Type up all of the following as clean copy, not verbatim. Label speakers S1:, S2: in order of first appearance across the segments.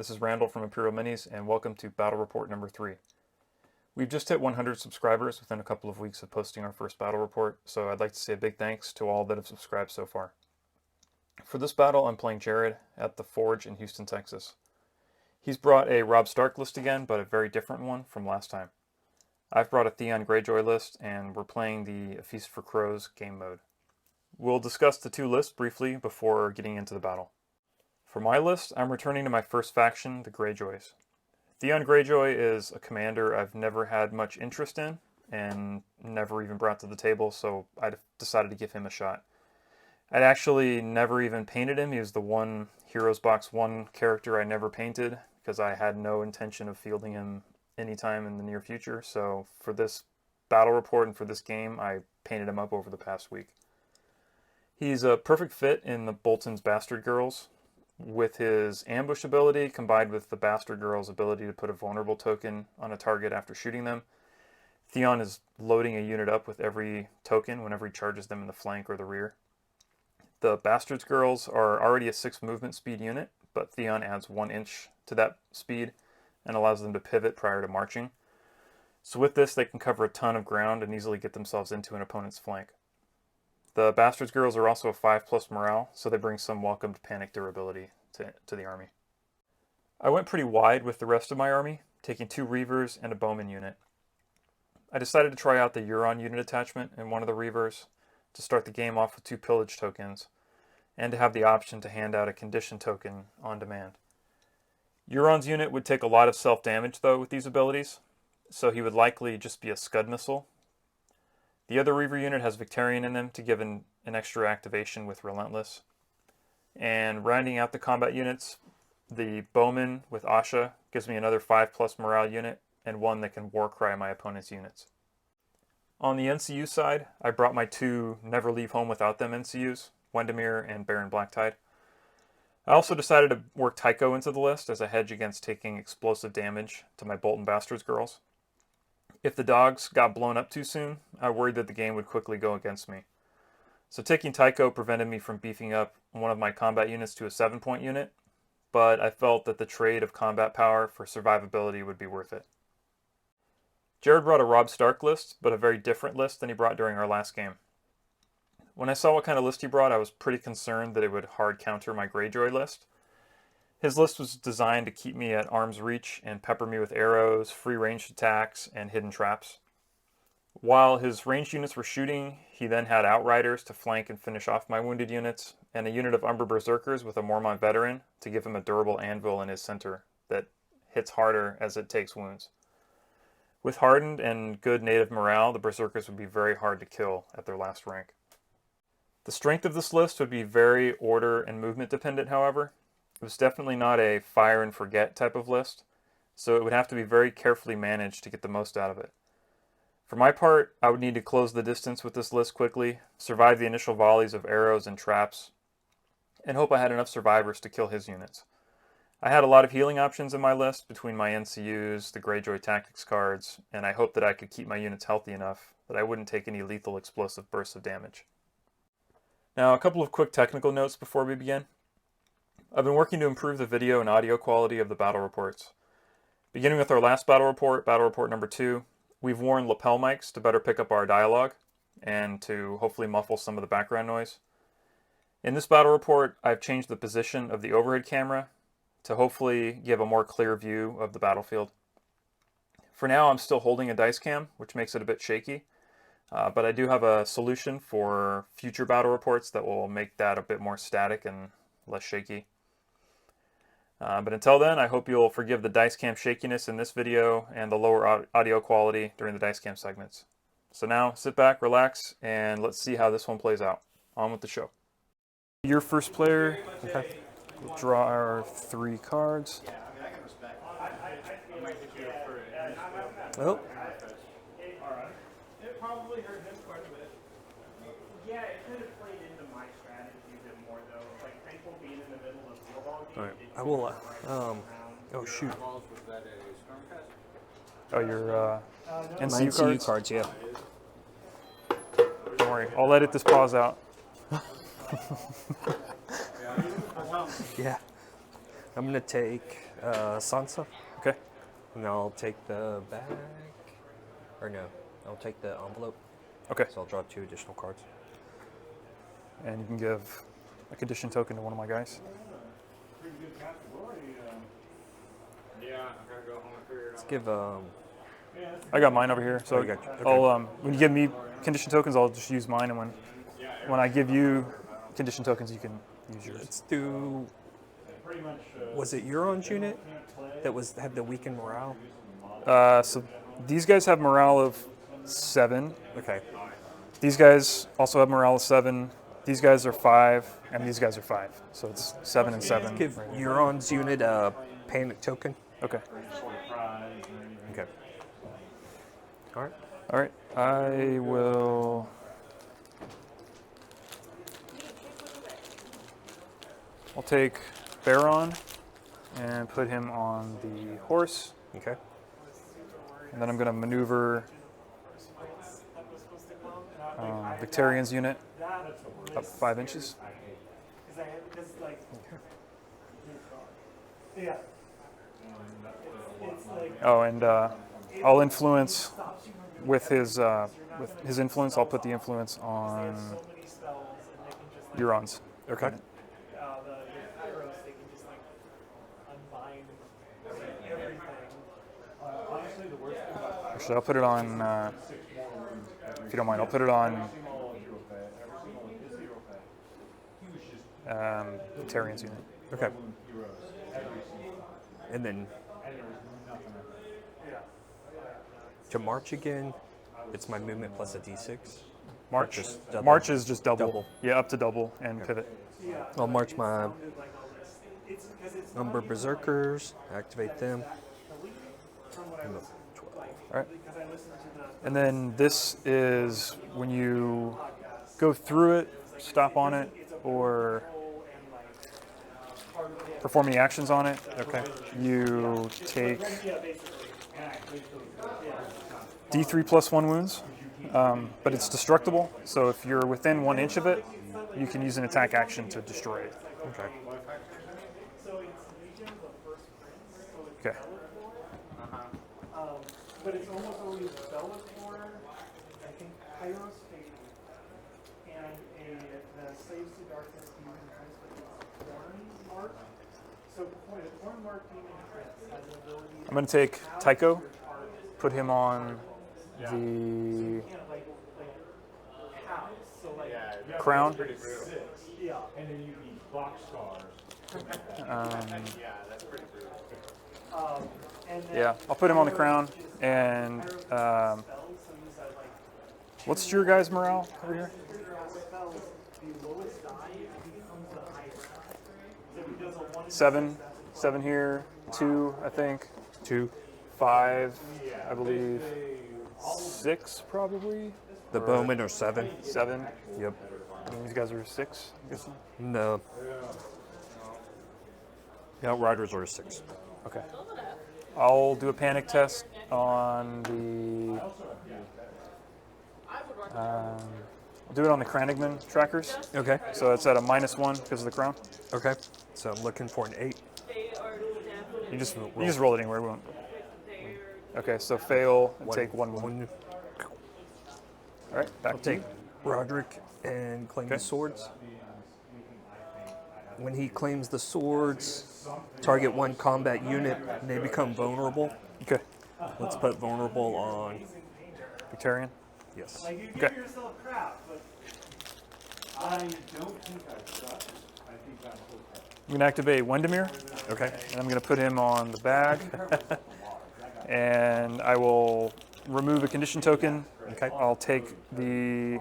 S1: This is Randall from Imperial Minis, and welcome to Battle Report number 3. We've just hit 100 subscribers within a couple of weeks of posting our first battle report, so I'd like to say a big thanks to all that have subscribed so far. For this battle, I'm playing Jared at the Forge in Houston, Texas. He's brought a Robb Stark list again, but a very different one from last time. I've brought a Theon Greyjoy list, and we're playing the A Feast for Crows game mode. We'll discuss the two lists briefly before getting into the battle. For my list, I'm returning to my first faction, the Greyjoys. Theon Greyjoy is a commander I've never had much interest in and never even brought to the table, so I decided to give him a shot. I'd actually never even painted him. He was the one Heroes Box 1 character I never painted because I had no intention of fielding him anytime in the near future, so for this battle report and for this game, I painted him up over the past week. He's a perfect fit in the Bolton's Bastard Girls, with his ambush ability combined with the Bastard Girl's ability to put a vulnerable token on a target after shooting them. Theon is loading a unit up with every token whenever he charges them in the flank or the rear. The Bastards Girls are already a 6 movement speed unit, but Theon adds 1 inch to that speed and allows them to pivot prior to marching. So with this, they can cover a ton of ground and easily get themselves into an opponent's flank. The Bastards Girls are also a 5+ morale, so they bring some welcomed panic durability to the army. I went pretty wide with the rest of my army, taking 2 Reavers and a Bowman unit. I decided to try out the Euron unit attachment in one of the Reavers to start the game off with 2 pillage tokens, and to have the option to hand out a condition token on demand. Euron's unit would take a lot of self-damage though with these abilities, so he would likely just be a Scud missile. The other Reaver unit has Victarion in them to give an extra activation with Relentless. And rounding out the combat units, the Bowman with Asha gives me another 5+ morale unit and one that can Warcry my opponent's units. On the NCU side, I brought my 2 Never Leave Home Without Them NCUs, Wendemere and Baron Blacktide. I also decided to work Tycho into the list as a hedge against taking explosive damage to my Bolton Bastards Girls. If the dogs got blown up too soon, I worried that the game would quickly go against me. So taking Tycho prevented me from beefing up one of my combat units to a 7-point unit, but I felt that the trade of combat power for survivability would be worth it. Jared brought a Robb Stark list, but a very different list than he brought during our last game. When I saw what kind of list he brought, I was pretty concerned that it would hard counter my Greyjoy list. His list was designed to keep me at arm's reach and pepper me with arrows, free ranged attacks, and hidden traps. While his ranged units were shooting, he then had Outriders to flank and finish off my wounded units, and a unit of Umber Berserkers with a Mormont veteran to give him a durable anvil in his center that hits harder as it takes wounds. With hardened and good native morale, the Berserkers would be very hard to kill at their last rank. The strength of this list would be very order and movement dependent, however. It was definitely not a fire and forget type of list, so it would have to be very carefully managed to get the most out of it. For my part, I would need to close the distance with this list quickly, survive the initial volleys of arrows and traps, and hope I had enough survivors to kill his units. I had a lot of healing options in my list between my NCUs, the Greyjoy Tactics cards, and I hoped that I could keep my units healthy enough that I wouldn't take any lethal explosive bursts of damage. Now, a couple of quick technical notes before we begin. I've been working to improve the video and audio quality of the battle reports. Beginning with our last battle report number 2, we've worn lapel mics to better pick up our dialogue and to hopefully muffle some of the background noise. In this battle report, I've changed the position of the overhead camera to hopefully give a more clear view of the battlefield. For now, I'm still holding a dice cam, which makes it a bit shaky, but I do have a solution for future battle reports that will make that a bit more static and less shaky. But until then, I hope you'll forgive the dice cam shakiness in this video and the lower audio quality during the dice cam segments. So now, sit back, relax, and let's see how this one plays out. On with the show. Your first player. Okay. We'll draw our 3 cards. Oh.
S2: It probably hurt him quite a bit. Yeah, it could have played into my strategy a bit more though. Like thankful being in the middle of football game.
S3: All right, I will. Oh shoot.
S1: Oh, your NCU
S3: NCU
S1: cards?
S3: yeah.
S1: Don't worry, I'll edit this pause out.
S3: Yeah. I'm gonna take Sansa,
S1: Okay.
S3: and I'll take the bag. Or no, I'll take the envelope.
S1: Okay.
S3: So I'll draw 2 additional cards.
S1: And you can give a condition token to one of my guys.
S3: Let's give
S1: I got mine over here, so
S3: Oh, you got- okay.
S1: I'll when you give me condition tokens, I'll just use mine, and when I give you condition tokens, you can use yours.
S3: let's do. Was it Euron's unit that had the weakened morale?
S1: So these guys have morale of 7.
S3: Okay.
S1: These guys also have morale of 7. These guys are 5, and these guys are 5. So it's 7 and 7.
S3: Give
S1: right?
S3: Euron's unit a panic token.
S1: Okay.
S3: Okay. All right.
S1: All right. I will. I'll take Baron and put him on the horse,
S3: Okay.
S2: Uh,
S1: and then I'm going to maneuver Victorian's unit up 5 inches.
S2: Yeah. It's like
S1: Oh, and I'll influence with his influence. I'll put the influence on
S2: so many spells and they can just like
S1: Euron's.
S3: Okay.
S2: the Kairos, they can just like unbind everything. Honestly, the worst thing about
S1: Actually, I'll put it on. If you don't mind, I'll put it on Victorian's unit.
S3: Okay. And then to march again, it's my movement plus a d6.
S1: March.
S3: Just double.
S1: March is just double.
S3: Double.
S1: Yeah, up to double and pivot.
S3: I'll march my number berserkers, activate them. 12.
S1: All right. And then this is when you go through it, stop on it, or perform any actions on it.
S3: Okay.
S1: You take D3 plus 1 wounds, but it's destructible. So if you're within 1 inch of it, you can use an attack action to destroy it.
S3: Okay.
S1: Okay.
S2: But it's almost always Bellator, I think Kairos Fate, and the Slaves to Darkness Demon Prince, but it's Thorn Mark. So the Thorn Mark Demon Prince has the ability
S1: I'm going to take Tycho, put him on the
S2: house. So like
S1: crown.
S2: yeah.
S4: And then you eat box stars.
S2: And then
S1: Yeah, I'll put him on the crown. And what's your guys' morale over here?
S2: spells, the lowest die becomes the highest die. So if he does a 1
S1: 7 here, 2, I think,
S3: 2.
S1: 5, I believe, 6 probably,
S3: The bowmen are 7.
S1: 7.
S3: Yep.
S1: And these guys are 6. I'm guessing.
S3: No. The Outriders are a 6.
S1: Okay. I'll do a panic test on the. I'll do it on the Kranigman trackers.
S3: Okay.
S1: So it's at a -1 because of the crown.
S3: Okay. So I'm looking for an 8.
S1: You just roll it anywhere. We won't. Okay, so fail and take 1 wound.
S3: One.
S1: All right, back
S3: I'll
S1: to
S3: take
S1: you.
S3: Roderick and claim
S1: Okay.
S3: the swords. When he claims the swords, target 1 combat unit, and they become vulnerable.
S1: Okay,
S3: Let's put vulnerable on.
S1: Victorian.
S3: Yes.
S2: Like you give
S1: Okay.
S2: yourself crap, but
S4: I don't think I suck. I think I'm okay.
S1: I'm going to activate Wendemir,
S3: Okay.
S1: and I'm going to put him on the bag. And I will remove a condition token.
S3: Okay.
S1: I'll take the.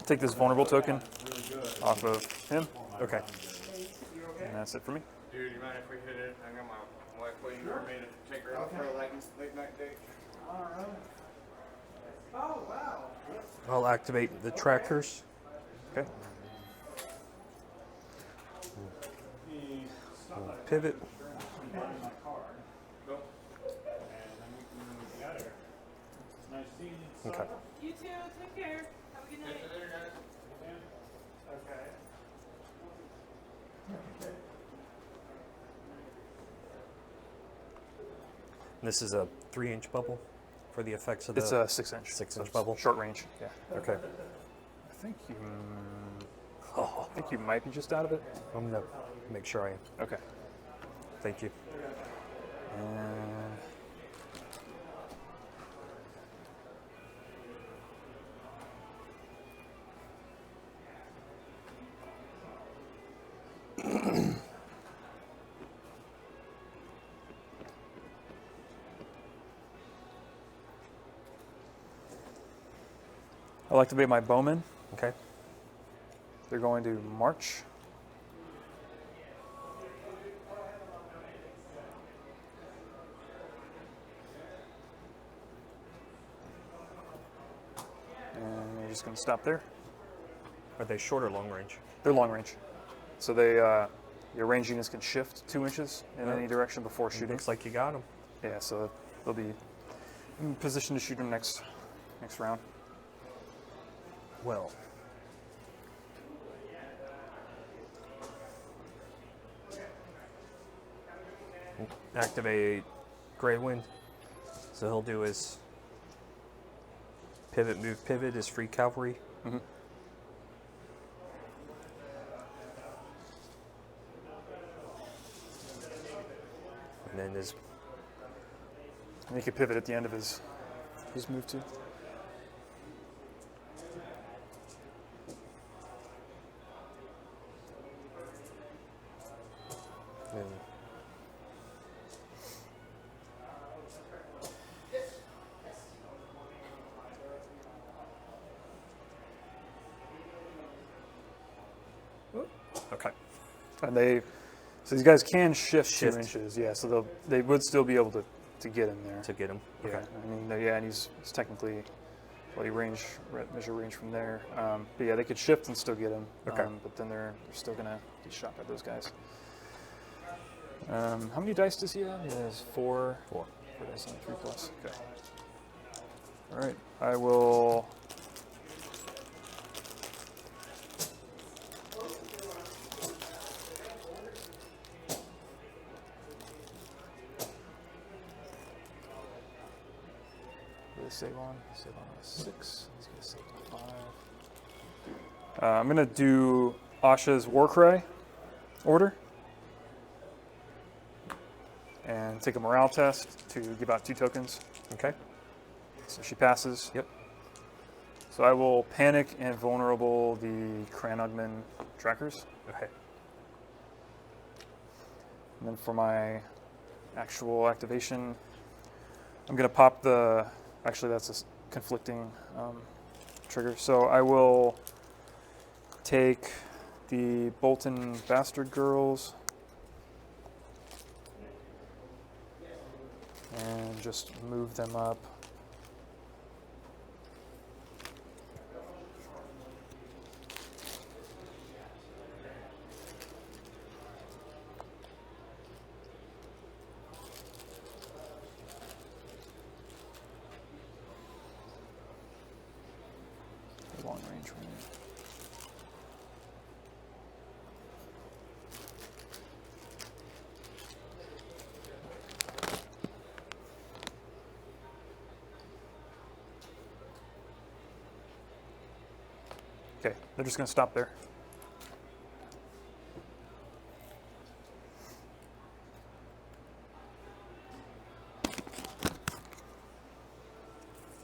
S1: Take this vulnerable token off of him,
S3: Okay.
S1: and that's it for me.
S5: Dude, you mind if we hit it? I got my wife waiting for me to take her out for a late night date.
S2: oh wow.
S3: I'll activate the trackers.
S1: Okay.
S3: Pivot.
S4: Nice seeing you.
S3: Okay.
S6: You too. Take care. Have a good night.
S2: Okay.
S3: This is a 3-inch bubble for the effects of the.
S1: It's a 6-inch.
S3: 6-inch
S1: it's
S3: bubble.
S1: Short range. Yeah.
S3: Okay.
S1: I think you might be just out of it.
S3: I'm gonna make sure I am.
S1: Okay.
S3: Thank you.
S1: And I'll activate my bowmen.
S3: Okay.
S1: They're going to march. And you're just going to stop there.
S3: Are they short or long range?
S1: They're long range. So they, your range units can shift 2 inches in any direction before shooting.
S3: Looks like you got them.
S1: Yeah, so they'll be in position to shoot them next round.
S3: Well. Activate Grey Wind. So he'll do his pivot, move, pivot, his free cavalry.
S1: Mm-hmm.
S3: And then his.
S1: And he can pivot at the end of his move too.
S3: And okay.
S1: And so these guys can shift
S3: Shift.
S1: 2 inches. Yeah, so they would still be able to get in there.
S3: To get him.
S1: Yeah,
S3: Okay.
S1: I mean, yeah, and he's technically, well, you measure range from there. But yeah, they could shift and still get him.
S3: Okay.
S1: But then they're still gonna get shot by those guys. How many dice does he have? He has 4. 4 dice on 3 plus. Okay. All right, I will. Save on a 6. Let's get a save on 5. I'm gonna do Asha's Warcry order and take a morale test to give out 2 tokens.
S3: Okay.
S1: So she passes.
S3: Yep.
S1: So I will panic and vulnerable the Cranogman trackers.
S3: Okay.
S1: And then for my actual activation, I'm gonna pop the. Actually, that's a conflicting trigger. So I will take the Bolton Bastard Girls and just move them up. Long range range. Okay, they're just going to stop there.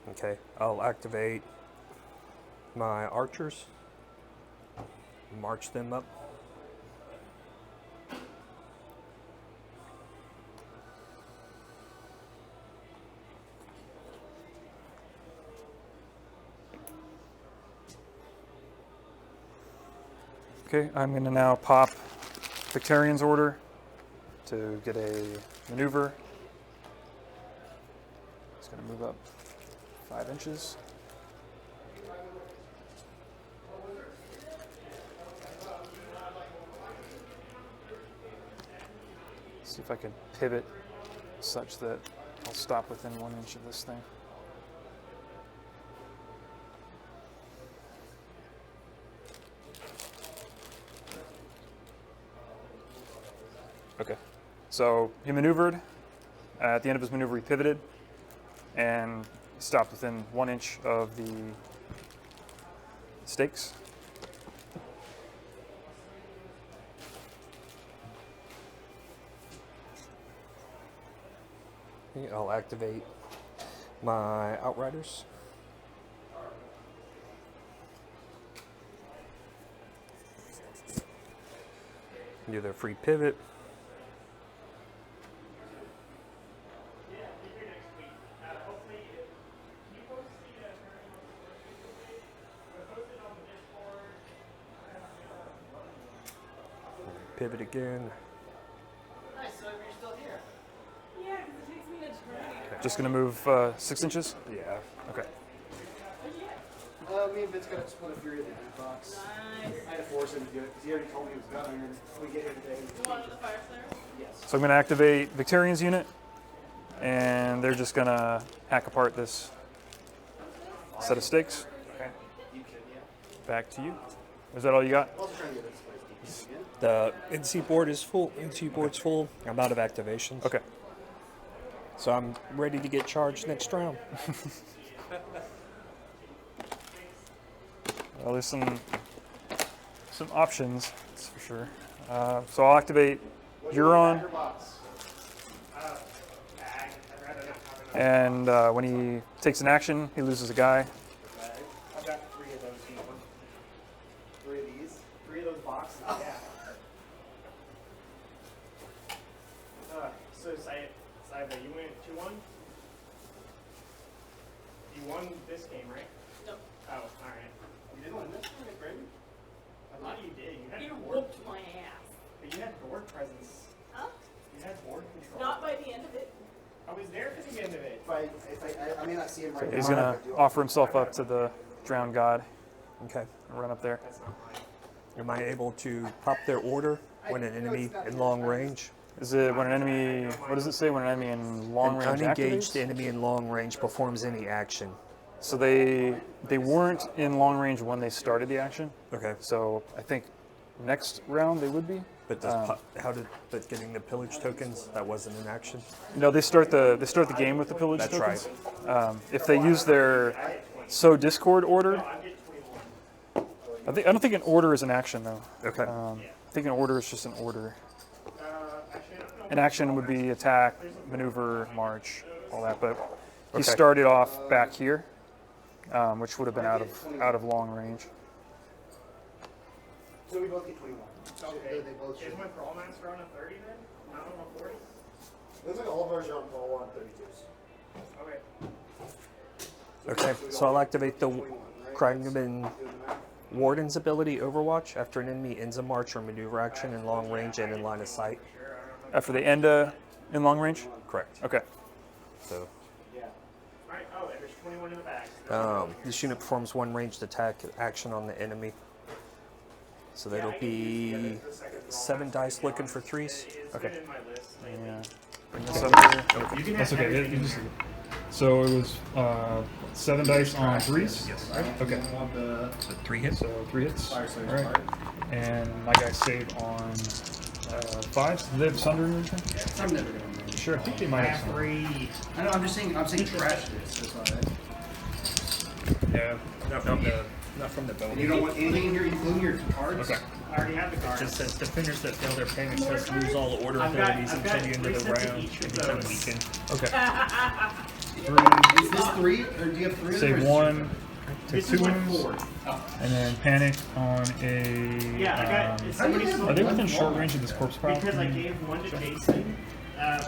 S3: Okay. I'll activate my archers. March them up.
S1: Okay, I'm going to now pop Victarian's order to get a maneuver. It's going to move up 5 inches. See if I can pivot such that I'll stop within 1 inch of this thing. Okay, so he maneuvered. At the end of his maneuver, he pivoted and stopped within 1 inch of the stakes.
S3: I'll activate my Outriders. Do their free pivot. Pivot again.
S6: Nice, so you're still here. Yeah, because it takes me a turn.
S1: Just going to move 6 inches?
S3: Yeah.
S1: Okay.
S6: Me and Vince got to split a Fury of the Deep box. Nice. I had to force him to do it because he already told me he was done. And we get here today. You want the fire slayer? Yes.
S1: So I'm going to activate Victarian's unit, and they're just going to hack apart this set of stakes.
S6: Okay. You can, yeah.
S1: Back to you. Is that all you got?
S6: I'm also trying to get this place again.
S3: The NC board is full. NC board's full. I'm out of activations.
S1: Okay.
S3: So I'm ready to get charged next round.
S1: Well, there's some options, that's for sure. So I'll activate Euron, and when he takes an action, he loses a guy.
S2: I've got 3 of those here.
S6: 3 of these.
S2: 3 of those boxes, yeah. So, Saiba, you went 2-1? You won this game, right?
S6: No.
S2: Oh, alright.
S6: You didn't win this one, right?
S2: I thought you did. You had
S6: You
S2: board,
S6: whooped my ass.
S2: but you had board presence.
S6: Huh?
S2: You had board control.
S6: Not by the end of it.
S2: I was there for the end of it.
S6: I may not see him right now.
S1: He's going to offer himself up to the drowned god
S3: Okay.
S1: and run up there.
S2: That's not mine.
S3: Am I able to pop their order when an enemy in long range?
S1: Is it when an enemy, what does it say, when an enemy in long
S3: An
S1: range
S3: unengaged
S1: activates?
S3: enemy in long range performs any action.
S1: So they weren't in long range when they started the action.
S3: Okay.
S1: So I think next round they would be.
S3: But but getting the pillage tokens, that wasn't an action?
S1: No, they start the game with the pillage
S3: That's
S1: tokens. If they use their Discord order, I don't think an order is an action though.
S3: Okay.
S1: I think an order is just an order. An action would be attack, maneuver, march, all that. But he
S3: Okay.
S1: started off back here, which would have been out of long range.
S6: So we both get 21.
S2: Okay.
S6: They both
S2: Is
S6: should.
S2: my Brawl Master on a 30 then? Not on a 40?
S6: Looks like all of ours are on ball 132s.
S2: Okay.
S3: Okay, so I'll activate the Kragman Warden's ability Overwatch after an enemy ends a march or maneuver action in long range and in line of sight.
S1: After they end in long range?
S3: Correct.
S1: Okay.
S3: So
S2: Yeah. Alright, oh, and there's 21 in the back.
S3: this unit performs 1 ranged attack action on the enemy. So that'll be 7 dice looking for 3s.
S1: Okay.
S2: In my list.
S1: Yeah. Bring this up here.
S2: You can
S1: That's
S2: have
S1: okay.
S2: everything.
S1: So it was 7 dice on 3s?
S3: Yes.
S1: Okay.
S3: So 3 hits.
S1: So 3 hits. All right. And my guy saved on 5s. Do they have Sundering or anything?
S6: I'm never going to
S1: Sure, I think they might have some.
S2: 3.
S6: I know, I'm saying trash this. That's all right.
S1: Yeah.
S3: Not from the bone.
S6: You don't want anything in here, including your cards?
S1: Okay.
S2: I already have the cards.
S3: Just says defenders that fail their payments must lose all order abilities and continue into the round and become weakened.
S1: Okay.
S6: Is this 3, or do you have 3
S1: Save
S6: of them?
S1: 1, take
S2: This
S1: 2
S2: is my
S1: wounds,
S2: 4.
S1: and then panic on a.
S2: Yeah, I got. Somebody
S6: have-
S2: stole
S1: Are they
S2: one
S1: within
S2: from
S1: short
S2: Walmart.
S1: range of this corpse pile?
S2: Because I gave 1 to Jason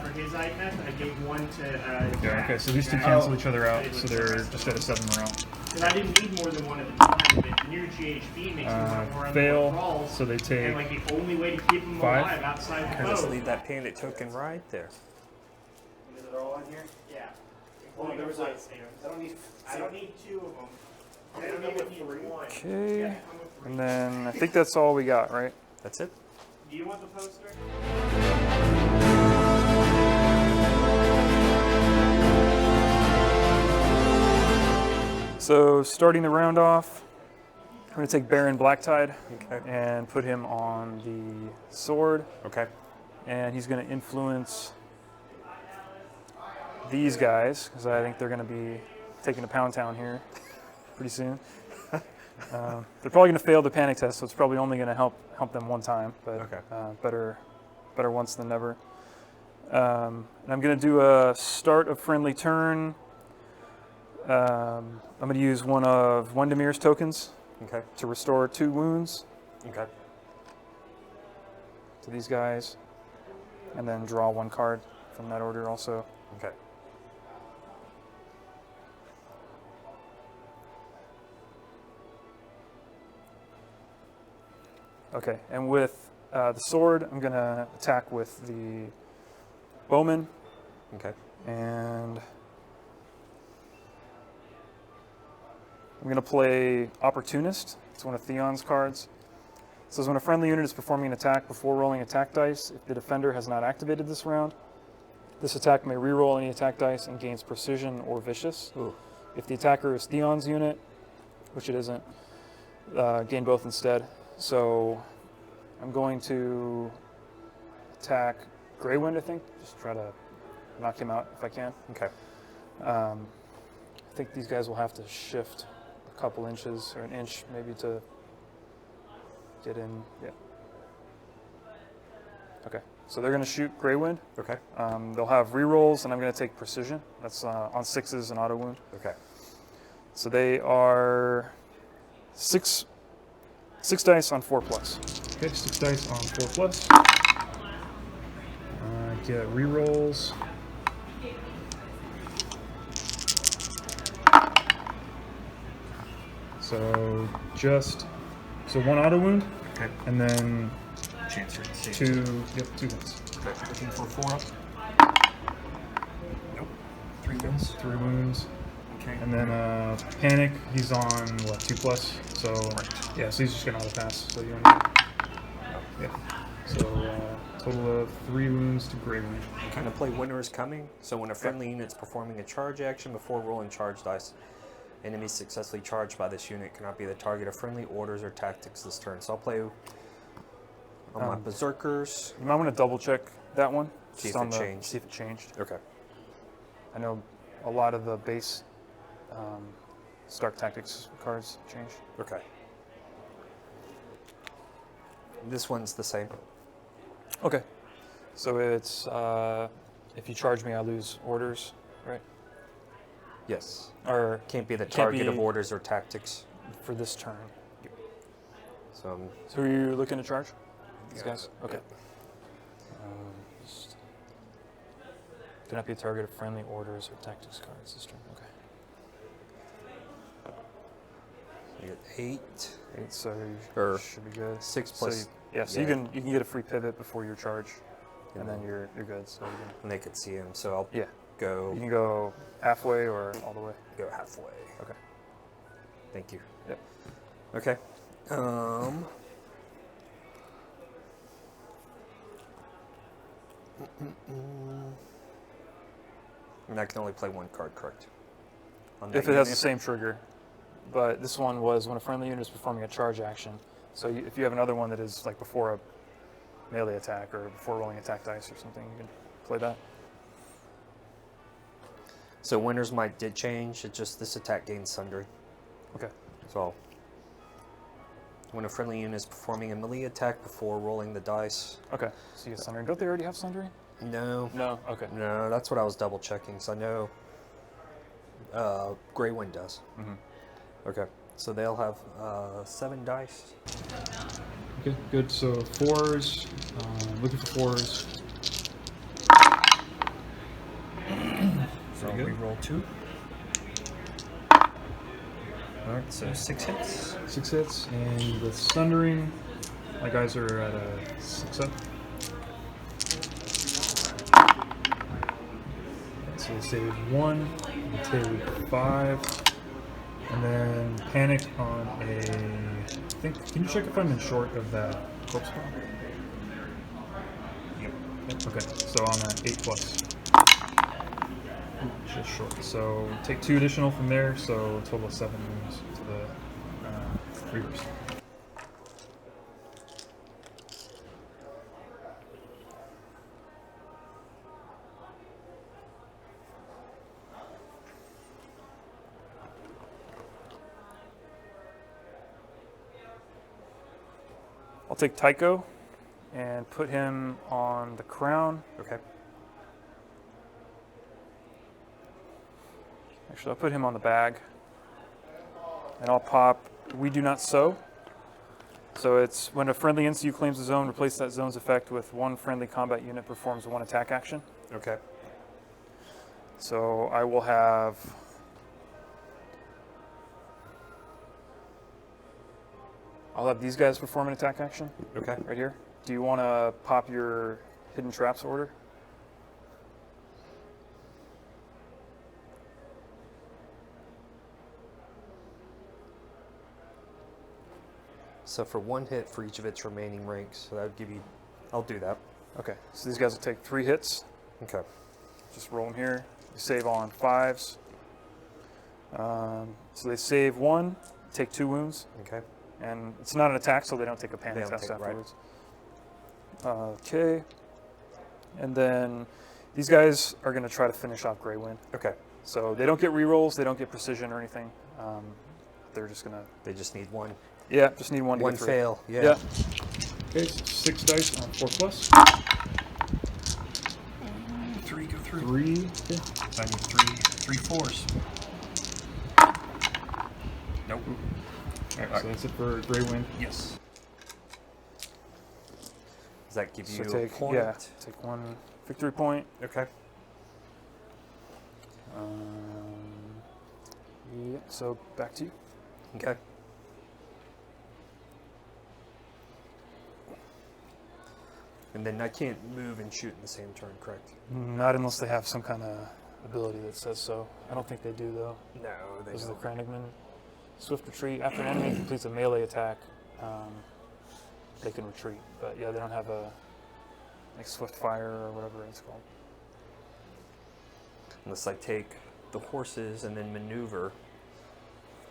S2: for his iPad, I gave 1 to.
S1: Yeah, okay, so these two cancel each other out, so they're just at a 7 morale.
S2: Because I didn't need more than 1 at the time, but near GHB makes me want to run
S1: Fail,
S2: more crawls.
S1: so they
S2: And
S1: take.
S2: like the only way to keep them
S1: 5.
S2: alive outside the
S3: Can just
S2: boat.
S3: leave that panic token right there.
S6: Is it all on here?
S2: Yeah.
S6: Well,
S2: Including
S6: there was
S2: the
S6: a-
S2: nightstands.
S6: I don't need
S2: 2 of them. I don't even need 1.
S1: Okay,
S2: Yeah, come with 3.
S1: and then I think that's all we got, right?
S3: That's it.
S2: Do you want the poster?
S1: So starting the round off, I'm going to take Baron Blacktide
S3: Okay.
S1: and put him on the sword,
S3: Okay.
S1: and he's going to influence these guys, because I think they're going to be taking to Pound Town here pretty soon. They're probably going to fail the panic test, so it's probably only going to help them one time, but
S3: Okay.
S1: better once than never. And I'm going to do a start of friendly turn. I'm going to use one of Wendemir's tokens
S3: Okay.
S1: to restore 2 wounds
S3: Okay.
S1: to these guys, and then draw 1 card from that order also.
S3: Okay.
S1: Okay, and with the sword, I'm going to attack with the bowman,
S3: Okay.
S1: and I'm going to play Opportunist. It's one of Theon's cards. It says when a friendly unit is performing an attack before rolling attack dice, if the defender has not activated this round, this attack may reroll any attack dice and gains precision or vicious.
S3: Ooh.
S1: If the attacker is Theon's unit, which it isn't, gain both instead. So I'm going to attack Greywind, I think. Just try to knock him out if I can.
S3: Okay.
S1: I think these guys will have to shift a couple inches or an inch maybe to get in. Yeah. Okay. So they're going to shoot Greywind.
S3: Okay.
S1: They'll have rerolls, and I'm going to take Precision. That's on 6s and auto wound.
S3: Okay.
S1: So they are six dice on 4+. Okay, 6 dice on 4+. Get rerolls. So so 1 auto wound,
S3: Okay.
S1: and then
S3: Chance for
S1: 2 hits.
S3: Okay. Looking for 4 up. Nope. 3 wins.
S1: 3 wounds.
S3: Okay.
S1: And then Panic, he's on what, 2+? So yeah, so he's just gonna auto pass. So you only, yeah. So total of 3 wounds to Greywind.
S3: I'm going to play Winter is Coming. So when a friendly unit's performing a charge action before rolling charge dice, enemies successfully charged by this unit cannot be the target of friendly orders or tactics this turn. So I'll play on my Berserkers.
S1: You might want to double check that one.
S3: See
S1: just
S3: if
S1: on
S3: it
S1: the-
S3: changed.
S1: See if it changed.
S3: Okay.
S1: I know a lot of the base Stark Tactics cards changed.
S3: Okay. This one's the same.
S1: Okay. So it's if you charge me, I lose orders, right?
S3: Yes.
S1: Or
S3: Can't be the
S1: Can't
S3: target of
S1: be-
S3: orders or tactics.
S1: for this turn.
S3: So
S1: So are you looking to charge these guys? Okay.
S3: yeah.
S1: Just cannot be a target of friendly orders or tactics cards this turn. Okay.
S3: You get 8.
S1: 8, so
S3: Or
S1: you should be good.
S3: 6
S1: So
S3: plus.
S1: so
S3: yeah.
S1: you can get a free pivot before your charge, and then you're good. So
S3: And they could see him. So I'll
S1: you
S3: go
S1: can go halfway or all the way.
S3: go halfway.
S1: Okay.
S3: Thank you.
S1: Yep.
S3: Okay. And I can only play 1 card, correct? On that
S1: If it has the
S3: unit?
S1: same trigger, but this one was when a friendly unit is performing a charge action. So if you have another one that is like before a melee attack or before rolling attack dice or something, you can play that.
S3: So Winter's Might did change. It's just this attack gains Sundering.
S1: Okay.
S3: So when a friendly unit is performing a melee attack before rolling the dice.
S1: Okay. So you get Sundering. Don't they already have Sundering?
S3: No.
S1: No. Okay.
S3: No, that's what I was double checking. So I know Greywind does.
S1: Mm-hmm.
S3: Okay. So they'll have 7 dice.
S1: Okay. Good. So 4s. Looking for 4s.
S3: So
S1: Pretty good.
S3: we roll 2.
S1: All right.
S3: So 6 hits.
S1: 6 hits, and with Sundering, my guys are at a 6-up. So they save 1, and take 5, and then Panic on a. I think. Can you check if I'm in short of that corpse spell? Yep. Okay. So on that 8+. Just short. So take 2 additional from there. So a total of 7 wounds to the Reavers. I'll take Tycho and put him on the crown.
S3: Okay.
S1: Actually, I'll put him on the bag. And I'll pop We Do Not Sow. So it's when a friendly NCU claims a zone, replace that zone's effect with one friendly combat unit performs one attack action.
S3: Okay.
S1: So I will have... I'll have these guys perform an attack action
S3: Okay.
S1: right here. Do you want to pop your Hidden Traps order?
S3: So for 1 hit for each of its remaining ranks, so that would give you. I'll do that.
S1: Okay, so these guys will take 3 hits.
S3: Okay.
S1: Just roll them here. You save on 5s. So they save 1, take 2 wounds.
S3: Okay.
S1: And it's not an attack, so they don't take a
S3: They
S1: panic
S3: don't
S1: test
S3: take- right.
S1: afterwards. Okay. And then these guys are going to try to finish off Grey Wind.
S3: Okay.
S1: So they don't get rerolls, they don't get precision or anything. They're just going to...
S3: They just need one.
S1: Yeah, just need one to
S3: One
S1: get through.
S3: fail. Yeah.
S1: Yeah. Okay, so 6 dice on 4 plus.
S3: 3 go through.
S1: 3.
S3: I
S1: Okay.
S3: need 3 fours. Nope.
S1: All right, so that's it for Grey Wind.
S3: Yes. Does that give
S1: So
S3: you a
S1: take,
S3: point?
S1: yeah, take 1 victory point.
S3: Okay.
S1: Yeah, so back to you.
S3: Okay. And then I can't move and shoot in the same turn, correct?
S1: Not unless they have some kind of ability that says so. I don't think they do, though.
S3: No, they
S1: This is the
S3: don't.
S1: Kranigman. Swift retreat. After an enemy completes a melee attack, they can retreat. But yeah, they don't have a like swift fire or whatever it's called.
S3: Unless I take the horses and then maneuver.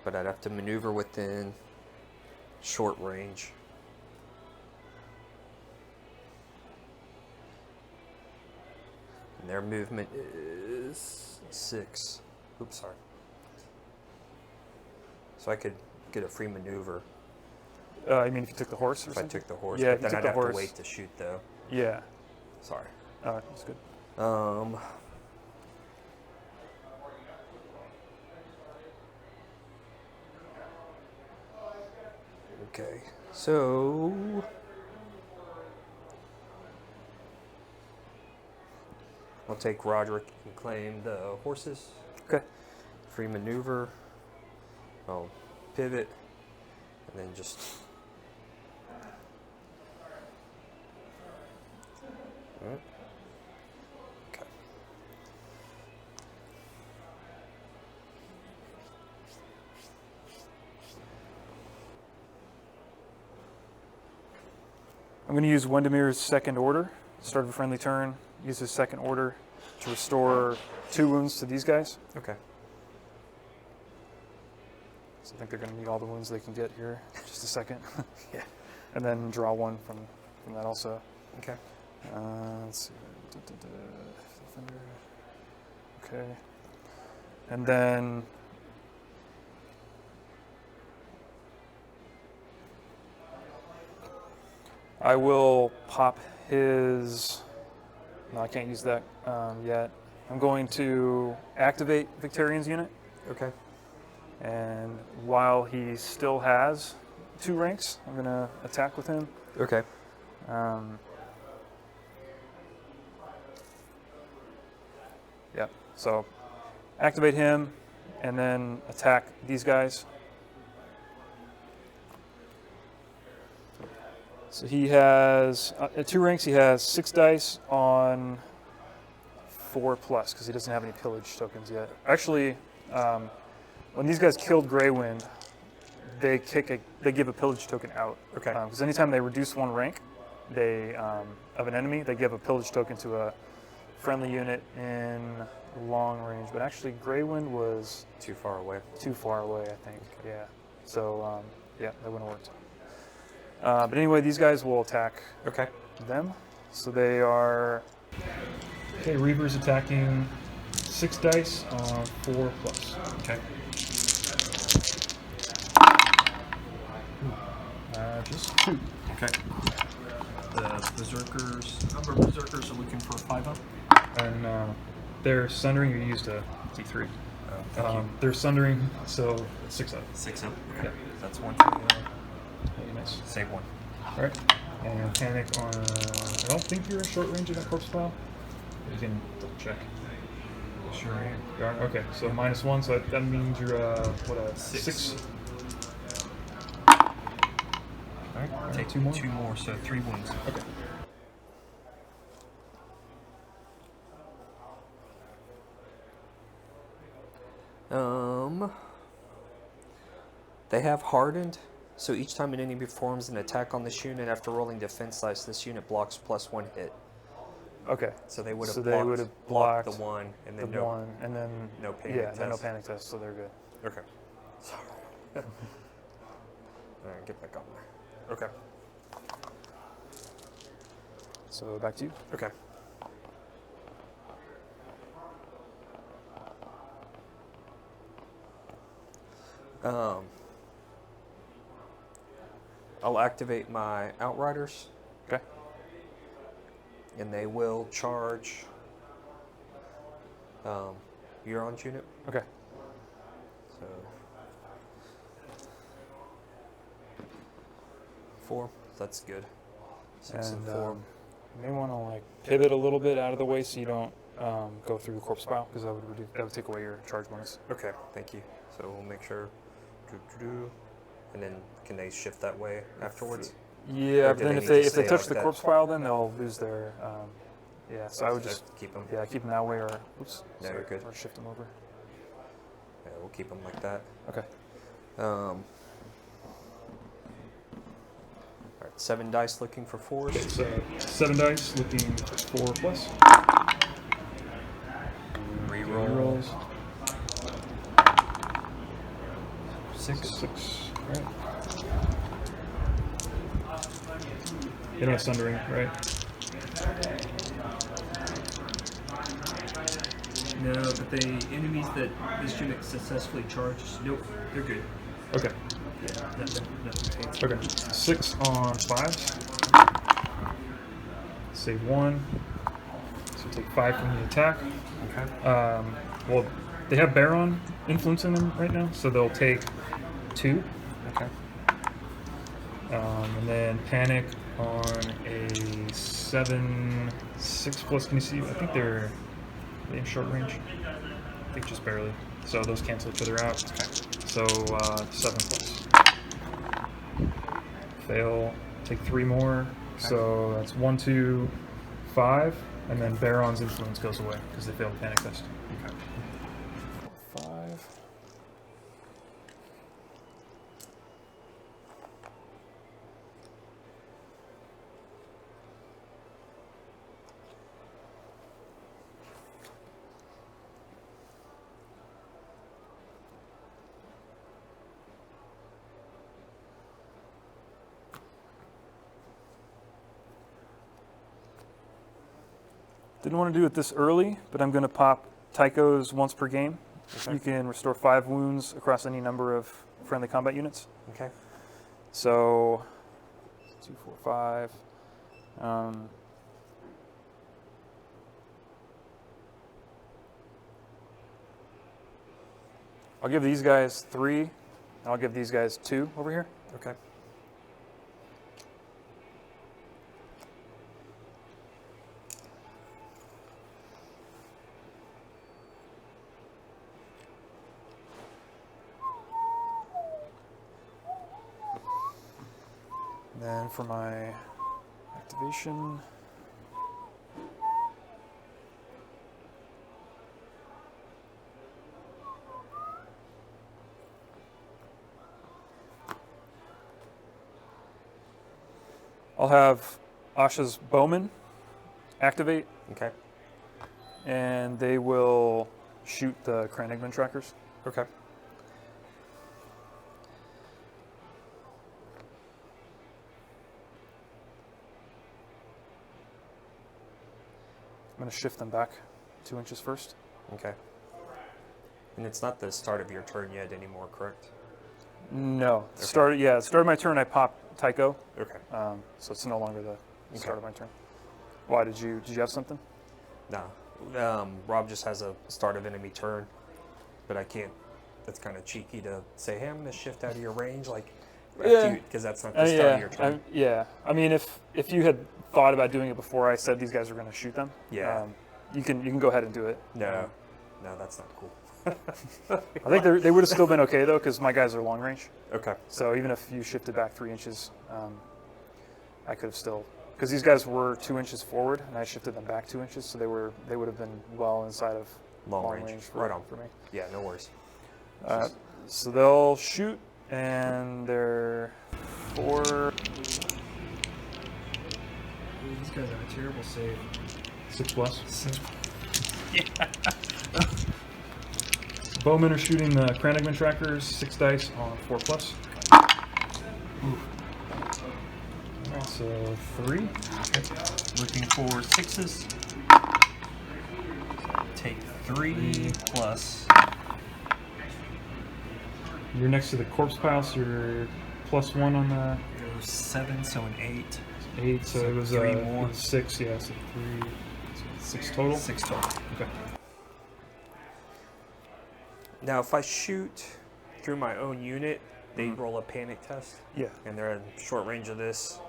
S3: But I'd have to maneuver within short range. And their movement is 6. Oops, sorry. So I could get a free maneuver
S1: I mean, if you took the horse or
S3: if I
S1: something?
S3: took the horse.
S1: Yeah,
S3: but
S1: if you
S3: then
S1: took
S3: I'd
S1: the
S3: have
S1: horse.
S3: to wait to shoot though.
S1: Yeah.
S3: Sorry.
S1: That's good.
S3: Okay, so I'll take Roderick and claim the horses.
S1: Okay.
S3: Free maneuver. I'll pivot and then just. Alright. Okay.
S1: I'm going to use Wendemir's second order. Start of a friendly turn. Use his second order to restore 2 wounds to these guys.
S3: Okay.
S1: So I think they're going to need all the wounds they can get here. Just a second.
S3: Yeah.
S1: And then draw 1 from that also.
S3: Okay.
S1: Let's see. Defender. Okay. And then I will pop his. No, I can't use that yet. I'm going to activate Victarian's unit,
S3: Okay.
S1: and while he still has 2 ranks, I'm going to attack with him.
S3: Okay.
S1: Yeah, so activate him and then attack these guys. So he has, at 2 ranks, he has 6 dice on 4 plus because he doesn't have any pillage tokens yet. Actually, when these guys killed Greywind, they give a pillage token out.
S3: Okay.
S1: Because anytime they reduce 1 rank, of an enemy, they give a pillage token to a friendly unit in long range. But actually, Greywind was
S3: Too far away.
S1: too far away, I think. Yeah. So yeah, that wouldn't have worked. But anyway, these guys will attack
S3: Okay.
S1: them. So they are. Okay, Reaver's attacking 6 dice on 4 plus.
S3: Okay.
S1: just 2.
S3: Okay. The Berserkers, number of Berserkers are looking for 5 up.
S1: And they're sundering. You used a D3.
S3: Thank you.
S1: They're sundering, so 6 up.
S3: 6 up. Okay.
S1: Yeah.
S3: That's 1 for you.
S1: Very nice.
S3: Save 1.
S1: All right. And panic on. I don't think you're in short range of that corpse pile. You can double check.
S3: Sure am.
S1: You are? Okay, so -1, so that means you're what a 6.
S3: Alright, take
S1: 2 more.
S3: 2 more, so 3 wounds.
S1: Okay.
S3: They have hardened, so each time an enemy performs an attack on this unit after rolling defense dice, this unit blocks +1 hit.
S1: Okay.
S3: So they would have
S1: So
S3: blocked,
S1: they would have blocked
S3: the 1 and
S1: the
S3: then no.
S1: 1, and then
S3: no panic
S1: yeah, then no
S3: test.
S1: panic test, so they're good.
S3: Okay. Sorry. Alright, get back on there. Okay.
S1: So back to you.
S3: Okay. I'll activate my Outriders,
S1: Okay.
S3: and they will charge Euron's unit.
S1: Okay.
S3: So 4, that's good. 6 and 4.
S1: You may want to like pivot a little bit out of the way so you don't go through the corpse pile, because that would take away your charge bonus.
S3: Okay, thank you. So we'll make sure. And then can they shift that way afterwards?
S1: Yeah,
S3: Or
S1: but
S3: do
S1: then
S3: they
S1: if
S3: need
S1: they
S3: to
S1: if they
S3: stay
S1: touch
S3: like
S1: the
S3: that?
S1: corpse pile, then they'll lose their. Yeah, so I would just
S3: keep them.
S1: keep them that way, or oops,
S3: No, you're good.
S1: or shift them over.
S3: Yeah, we'll keep them like that.
S1: Okay.
S3: All right, 7 dice looking for 4s.
S1: So 7 dice, looking for 4 plus.
S3: Reroll.
S1: Rerolls.
S3: 6.
S1: 6. All right. They don't have sundering, right?
S3: No, but the enemies that this unit successfully charges, nope, they're good.
S1: Okay.
S3: Yeah, nothing fancy.
S1: Okay. 6 on 5s. Save 1. So take 5 from the attack.
S3: Okay.
S1: Well, they have Baron influence in them right now, so they'll take 2.
S3: Okay.
S1: And then panic on a 7, 6 plus. Can you see? I think they're in short range. I think just barely. So those cancel each other out.
S3: Okay.
S1: So 7 plus. Fail. Take 3 more. So that's 1, 2, 5, and then Baron's influence goes away because they failed the panic test.
S3: Okay.
S1: 5. Didn't want to do it this early, but I'm going to pop Tycho's once per game.
S3: Okay.
S1: You can restore 5 wounds across any number of friendly combat units.
S3: Okay.
S1: So 2, 4, 5. I'll give these guys 3. I'll give these guys 2 over here.
S3: Okay.
S1: Then for my activation, I'll have Asha's Bowman activate,
S3: Okay.
S1: and they will shoot the Cranigman trackers.
S3: Okay.
S1: I'm going to shift them back 2 inches first.
S3: Okay. And it's not the start of your turn yet anymore, correct?
S1: No. Started my turn. I popped Tycho,
S3: Okay.
S1: so it's no longer the start of my turn. Why did you have something?
S3: No. Rob just has a start of enemy turn, but I can't. That's kind of cheeky to say, hey, I'm going to shift out of your range, like, because that's not the start of your turn.
S1: I mean, if you had thought about doing it before I said these guys were going to shoot them,
S3: Yeah.
S1: you can go ahead and do it.
S3: No, that's not cool.
S1: I think they would have still been okay though, because my guys are long range.
S3: Okay.
S1: So even if you shifted back 3 inches, I could have still, because these guys were 2 inches forward, and I shifted them back 2 inches, so they would have been well inside of
S3: Long range.
S1: for,
S3: Right on.
S1: for me.
S3: Yeah, no worries.
S1: So they'll shoot, and they're 4.
S3: These guys have a terrible save.
S1: 6+. Bowmen are shooting the Kranigman trackers, 6 dice on 4+. Alright, so 3.
S3: Looking for 6s. Take 3 plus.
S1: You're next to the corpse pile, so you're +1 on the
S3: 7, so an 8.
S1: 8, so it was
S3: 3 more.
S1: 6, yeah, so 3, so 6 total.
S3: 6 total.
S1: Okay.
S3: Now, if I shoot through my own unit, they roll a panic test,
S1: Yeah.
S3: and they're in short range of this.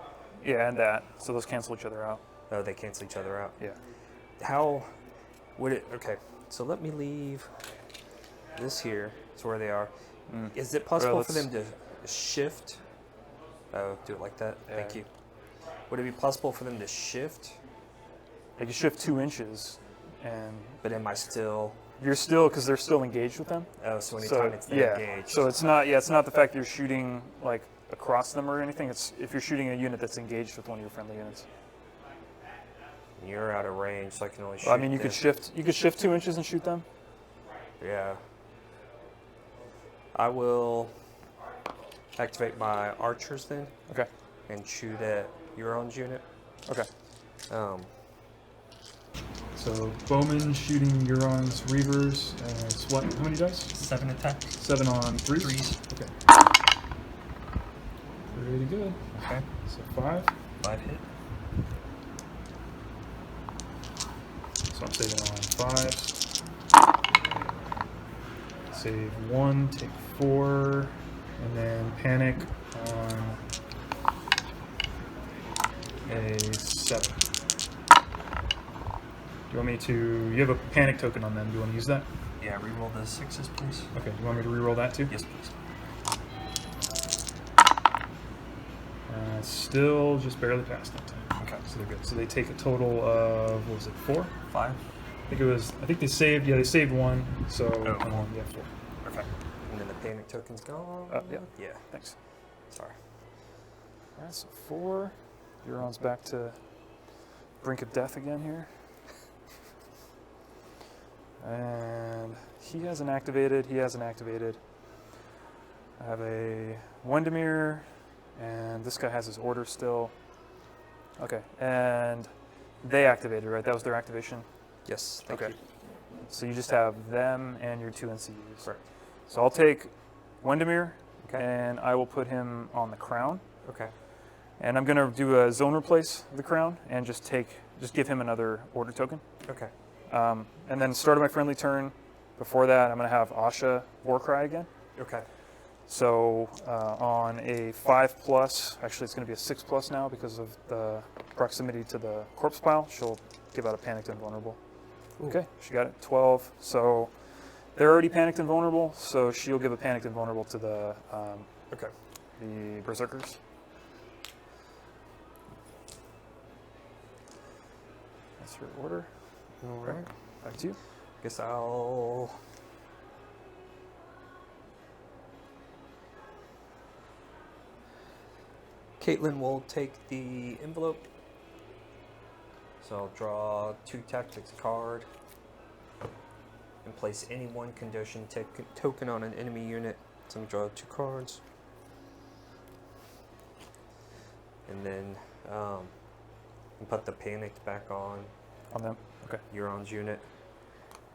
S1: Yeah, and that. So those cancel each other out.
S3: Oh, they cancel each other out.
S1: Yeah.
S3: How would it? Okay, so let me leave this here. It's where they are. Is it possible for them to shift? Oh, do it like that.
S1: Yeah.
S3: Thank you. Would it be possible for them to shift?
S1: They can shift 2 inches,
S3: But am I still?
S1: you're still, because they're still engaged with them.
S3: Oh, so anytime it's
S1: yeah.
S3: engaged.
S1: So it's not the fact you're shooting like across them or anything. It's if you're shooting a unit that's engaged with one of your friendly units.
S3: You're out of range, so I can only shoot.
S1: I mean, you could
S3: this.
S1: shift 2 inches and shoot them.
S3: Yeah. I will activate my archers then
S1: Okay.
S3: and shoot at your own unit.
S1: Okay.
S3: So
S1: bowmen shooting Euron's Reavers, and it's what? How many dice?
S3: 7 attacks.
S1: 7 on 3s?
S3: 3s.
S1: Okay. Pretty good.
S3: Okay.
S1: So 5.
S3: 5 hit.
S1: So I'm saving on 5s. Save 1, take 4, and then panic on a 7. Do you want me to... You have a panic token on them. Do you want to use that?
S3: Yeah, reroll the 6s, please.
S1: Okay. Do you want me to reroll that too?
S3: Yes, please.
S1: Still just barely past that time.
S3: Okay.
S1: So they're good. So they take a total of, what was it, 4?
S3: 5.
S1: I think they saved, they saved 1. So,
S3: Oh.
S1: 4.
S3: Okay. And then the panic token's gone.
S1: Yeah.
S3: Yeah.
S1: Thanks.
S3: Sorry.
S1: Alright, so 4. Euron's back to brink of death again here. And he hasn't activated. I have a Wendemir, and this guy has his order still. Okay, and they activated, right? That was their activation?
S3: Yes. Thank
S1: Okay.
S3: you.
S1: So you just have them and your 2 NCUs.
S3: Correct.
S1: So I'll take Wendemir,
S3: Okay.
S1: and I will put him on the crown.
S3: Okay.
S1: And I'm going to do a zone replace of the crown and just give him another order token.
S3: Okay.
S1: And then start of my friendly turn. Before that, I'm going to have Asha Warcry again.
S3: Okay.
S1: So on a 5+, actually it's going to be a 6+ now because of the proximity to the corpse pile. She'll give out a panicked and vulnerable.
S3: Ooh.
S1: Okay, she got it. 12. So they're already panicked and vulnerable. So she'll give a panicked and vulnerable to the the berserkers. That's her order.
S3: All right.
S1: Back to you.
S3: Guess I'll. Caitlin will take the envelope. So I'll draw 2 tactics card and place any one condition token on an enemy unit. So I'm gonna draw 2 cards. And then put the panicked back on
S1: On them. Okay.
S3: Euron's unit.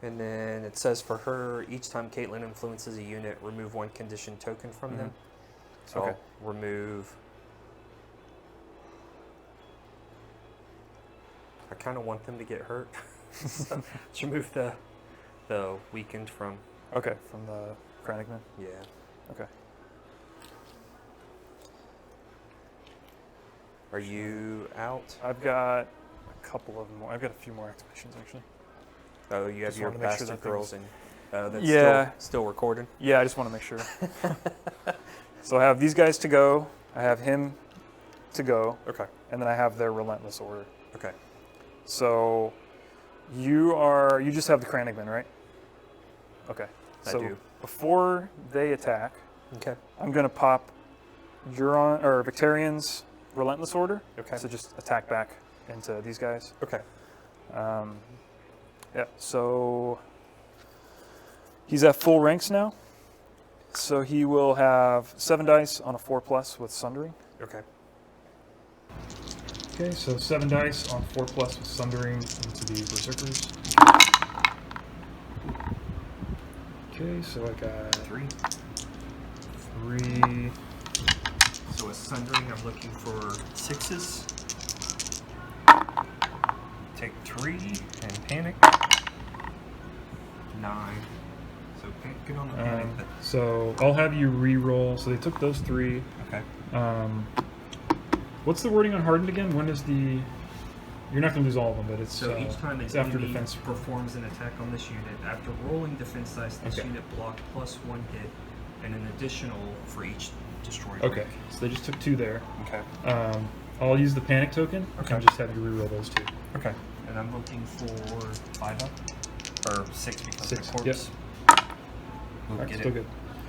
S3: And then it says for her, each time Caitlin influences a unit, remove 1 condition token from them. So
S1: Okay.
S3: I'll remove. I kind of want them to get hurt. So let's remove the weakened from.
S1: Okay, from the Kranigman.
S3: Yeah.
S1: Okay.
S3: Are you out?
S1: I've got a couple of more. I've got a few more activations actually.
S3: Oh, you have
S1: Just
S3: your
S1: wanted to make sure
S3: bastard
S1: that
S3: girls and that's
S1: Yeah.
S3: still recording.
S1: Yeah, I just want to make sure. So I have these guys to go. I have him to go,
S3: Okay.
S1: and then I have their relentless order.
S3: Okay.
S1: So you just have the Kranigman, right? Okay.
S3: I
S1: So
S3: do.
S1: before they attack,
S3: Okay.
S1: I'm gonna pop Euron or Victarion's relentless order.
S3: Okay.
S1: So just attack back into these guys.
S3: Okay.
S1: Yeah. So he's at full ranks now. So he will have 7 dice on a 4+ with Sundering.
S3: Okay.
S1: Okay, so 7 dice on 4+ with Sundering into the Berserkers. Okay, so I got
S3: 3.
S1: 3.
S3: So with sundering, I'm looking for 6s. Take 3 and panic. 9. So get on the panic.
S1: So I'll have you re-roll. So they took those 3.
S3: Okay.
S1: What's the wording on hardened again? When is the? You're not going to lose all of them, but it's
S3: So each time an
S1: it's after
S3: enemy
S1: defense.
S3: performs an attack on this unit, after rolling defense dice, this
S1: Okay.
S3: unit blocked +1 hit, and an additional for each destroyed.
S1: Okay,
S3: rank.
S1: so they just took 2 there.
S3: Okay.
S1: I'll use the panic token.
S3: Okay.
S1: And just have you re-roll those 2.
S3: Okay. And I'm looking for 5 up or 6 because
S1: 6,
S3: of the corpse.
S1: All
S3: We'll
S1: right,
S3: get
S1: still
S3: it.
S1: good.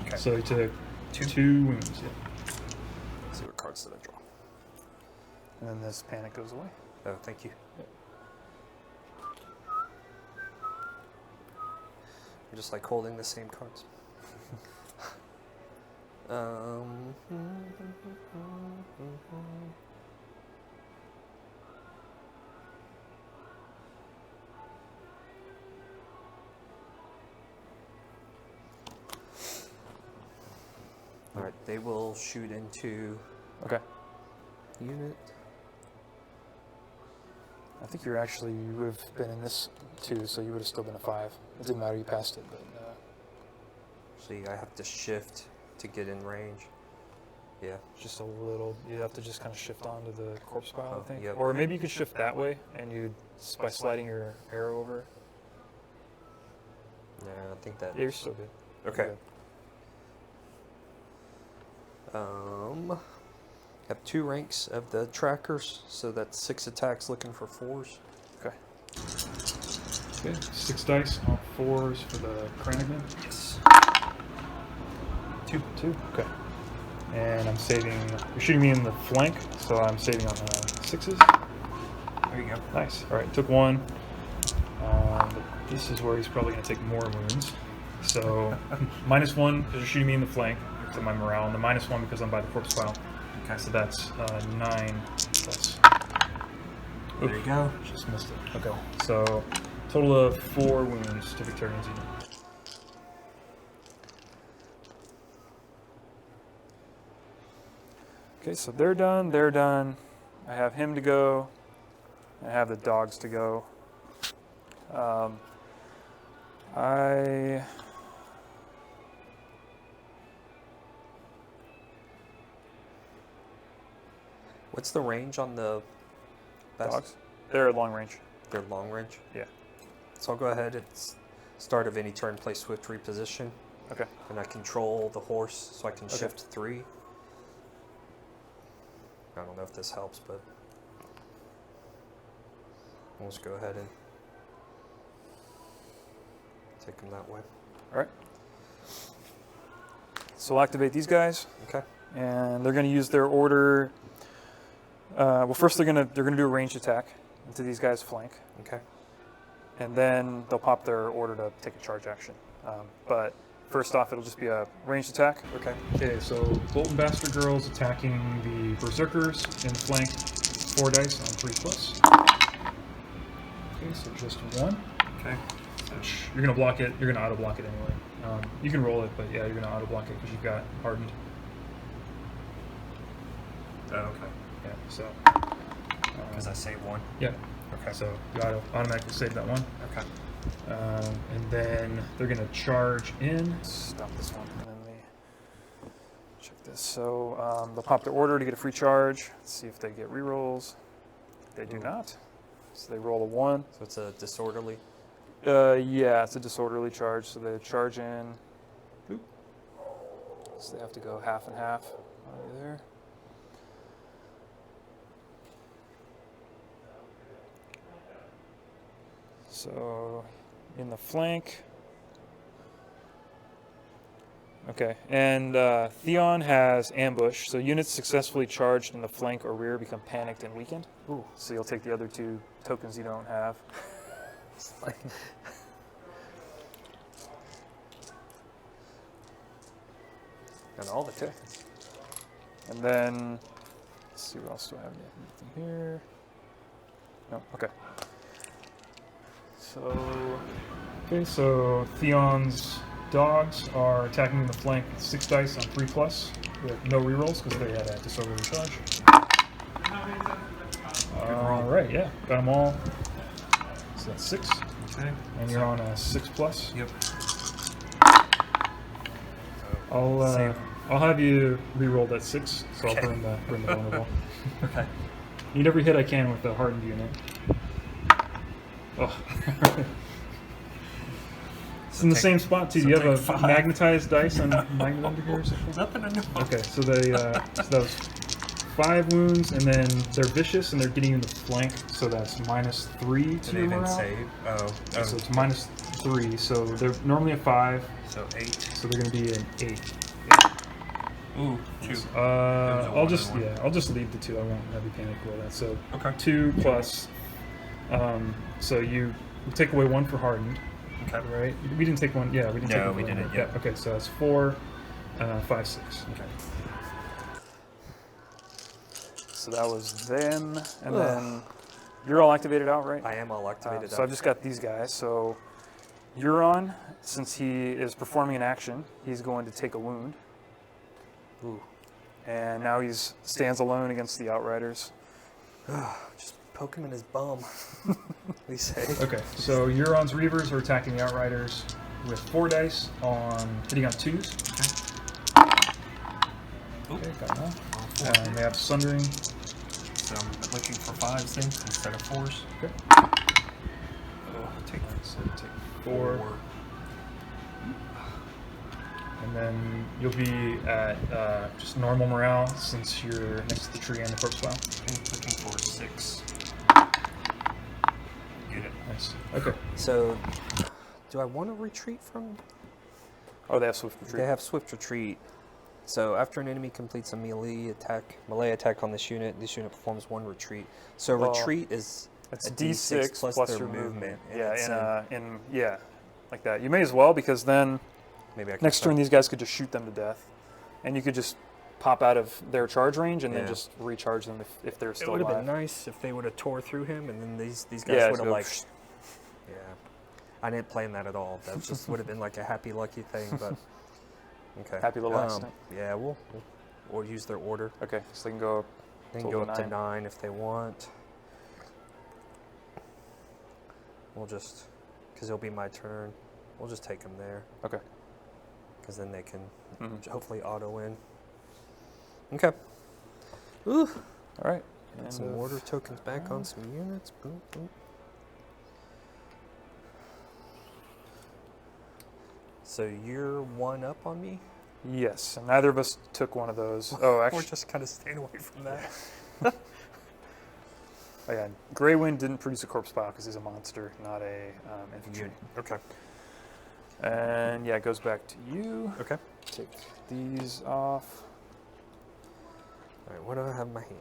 S3: Okay.
S1: So he took
S3: 2.
S1: 2 wounds. Yeah.
S3: Let's see what cards did I draw.
S1: And then this panic goes away.
S3: Oh, thank you. I just like holding the same cards. All right, they will shoot into
S1: Okay.
S3: unit.
S1: I think you would have been in this too, so you would have still been a 5. It didn't matter, you passed it, but
S3: See, I have to shift to get in range. Yeah.
S1: just a little. You have to just kind of shift onto the corpse pile,
S3: Oh,
S1: I think.
S3: yep.
S1: Or maybe you could shift that way, and you by sliding your arrow over.
S3: Yeah, I think that.
S1: Yeah, you're still good.
S3: Okay.
S1: You're
S3: Have 2 ranks of the trackers, so that's 6 attacks looking for 4s.
S1: good. Okay. 6 dice on 4s for the Kranigman.
S3: Yes.
S1: 2. Okay. And I'm saving. You're shooting me in the flank, so I'm saving on the 6s.
S3: There you go.
S1: Nice. All right, took 1. But this is where he's probably going to take more wounds. So -1 because you're shooting me in the flank to my morale, and the -1 because I'm by the corpse pile.
S3: Okay.
S1: So that's 9 plus.
S3: There you go.
S1: Just missed it. Okay. So total of 4 wounds to Victarion's unit. Okay, so they're done. They're done. I have him to go. I have the dogs to go.
S3: What's the range on the
S1: Dogs? They're at long range.
S3: They're long range?
S1: Yeah.
S3: So I'll go ahead. It's start of any turn, play swift reposition.
S1: Okay.
S3: And I control the horse, so I can
S1: Okay.
S3: shift 3. I don't know if this helps, but we'll just go ahead and take them that way.
S1: All right. So we'll activate these guys,
S3: Okay.
S1: and they're going to use their order. Well, first they're going to do a ranged attack into these guys' flank,
S3: Okay.
S1: and then they'll pop their order to take a charge action. But first off, it'll just be a ranged attack.
S3: Okay.
S1: Okay, so Bolton Bastard Girls attacking the Berserkers in the flank. 4 dice on 3+. Okay, so just 1.
S3: Okay.
S1: Which you're going to block it. You're going to auto block it anyway. You can roll it, but yeah, you're going to auto block it because you've got hardened.
S3: Oh, okay.
S1: Yeah, so.
S3: Because I saved one.
S1: Yeah.
S3: Okay.
S1: So you automatically save that one.
S3: Okay.
S1: And then they're going to charge in. Stop this one. And then they check this. So they'll pop their order to get a free charge. Let's see if they get rerolls. They do not. So they roll a 1.
S3: So it's a disorderly.
S1: Yeah, it's a disorderly charge. So they charge in. Boop. So they have to go half and half over there. So in the flank. Okay, and Theon has ambush. So units successfully charged in the flank or rear become panicked and weakened.
S3: Ooh.
S1: So you'll take the other 2 tokens you don't have.
S3: It's like and all the tokens.
S1: And then, let's see what else do I have anything here. No, okay. So Theon's dogs are attacking the flank with 6 dice on 3+, with no rerolls because they had a disorderly charge. Alright, yeah, got them all. So that's 6.
S3: Okay.
S1: And you're on a 6+.
S3: Yep.
S1: I'll have you re-roll that 6, so
S3: Okay.
S1: I'll burn the vulnerable.
S3: Okay.
S1: You never hit I can with the hardened unit. Oh. It's in the same spot too. Do you have a
S3: 5.
S1: magnetized dice on magnet under here or something?
S3: Nothing to know.
S1: Okay, so they so that was 5 wounds, and then they're vicious and they're getting you in the flank, so that's -3 to
S3: Did they
S1: your
S3: even
S1: morale.
S3: save? Oh.
S1: So it's -3. So they're normally a 5,
S3: So 8.
S1: so they're going to be an 8.
S3: Ooh, 2.
S1: I'll
S3: one
S1: just
S3: and one.
S1: I'll just leave the 2. I won't have you panic roll that. So
S3: Okay.
S1: 2 plus. So you take away 1 for hardened.
S3: Okay.
S1: Right? We didn't take 1. Yeah, we didn't take
S3: No,
S1: one
S3: we
S1: for
S3: didn't,
S1: hardened.
S3: yeah.
S1: Okay, so that's 4, 5, 6.
S3: Okay.
S1: So that was them, and then you're all activated out, right?
S3: I am all activated.
S1: So I've just got these guys. So Euron, since he is performing an action, he's going to take a wound.
S3: Ooh.
S1: And now he's stands alone against the Outriders.
S3: Just poke him in his bum. We say.
S1: Okay, so Euron's Reavers are attacking the Outriders with 4 dice on hitting on 2s. Okay, got them all. And they have Sundering.
S3: So I'm looking for 5s then instead of 4s.
S1: Okay.
S3: Take
S1: So take 4. And then you'll be at just normal morale since you're next to the tree and the corpse pile.
S3: I'm looking for 6. Get it.
S1: Nice. Okay.
S3: So, do I want to retreat from?
S1: Oh, they have swift retreat.
S3: They have swift retreat. So after an enemy completes a melee attack on this unit performs 1 retreat. So
S1: Well,
S3: retreat is
S1: It's
S3: a
S1: D6 plus
S3: their
S1: your movement.
S3: and
S1: Yeah,
S3: it's
S1: yeah, like that. You may as well, because then
S3: maybe I can
S1: next turn these guys could just shoot them to death, and you could just pop out of their charge range and then
S3: Yeah.
S1: just recharge them if they're
S3: It
S1: still
S3: would have
S1: alive.
S3: been nice if they would have tore through him, and then these guys
S1: Yeah,
S3: would have
S1: go
S3: like. Yeah, I didn't plan that at all. That just would have been like a happy lucky thing, but okay.
S1: Happy little accident.
S3: Yeah, we'll or use their order.
S1: Okay, so they can go.
S3: They can
S1: Till
S3: go
S1: the
S3: up to
S1: 9.
S3: 9 if they want. We'll just, because it'll be my turn, we'll just take them there.
S1: Okay.
S3: Because then they can
S1: Mm-hmm.
S3: hopefully auto win. Okay. Ooh.
S1: All right.
S3: Got
S1: End
S3: some
S1: of
S3: order tokens back on
S1: round.
S3: some units. Boom, boom. So you're 1 up on me?
S1: Yes, and neither of us took one of those. Oh, actually,
S3: Or just kind of staying away from that.
S1: oh yeah, Grey Wind didn't produce a corpse pile because he's a monster, not a infantry.
S3: Okay.
S1: And yeah, it goes back to you.
S3: Okay.
S1: Take these off.
S3: All right, what do I have in my hand?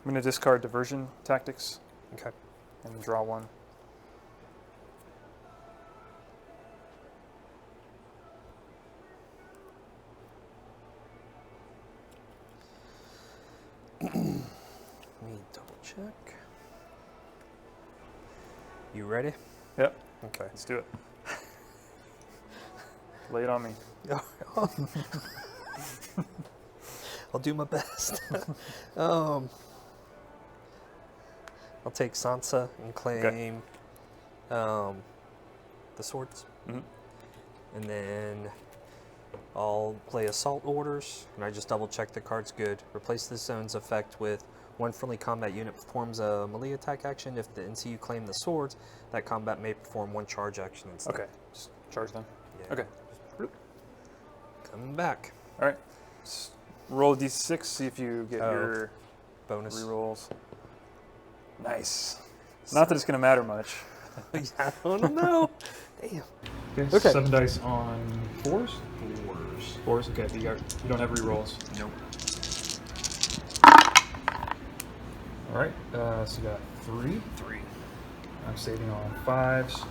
S1: I'm going to discard diversion tactics
S3: Okay.
S1: and draw 1.
S3: check. You ready?
S1: Yep.
S3: Okay.
S1: Let's do it. Lay it on me.
S3: I'll do my best. I'll take Sansa and claim the swords.
S1: Mhm.
S3: And then I'll play Assault Orders, and I just double check the card's good. Replace this zone's effect with one friendly combat unit performs a melee attack action. If the NCU claim the swords, that combat may perform one charge action instead.
S1: Okay. Just charge them.
S3: Yeah.
S1: Okay.
S3: Coming back.
S1: All right. Roll a d6, see if you get
S3: Oh.
S1: your
S3: Bonus.
S1: rerolls. Nice. Not that it's going to matter much.
S3: I don't know. Damn.
S1: Okay. 7 dice on 4s? 4s, okay. You don't have rerolls.
S3: Nope.
S1: All right. So you got 3.
S3: 3.
S1: I'm saving on 5s.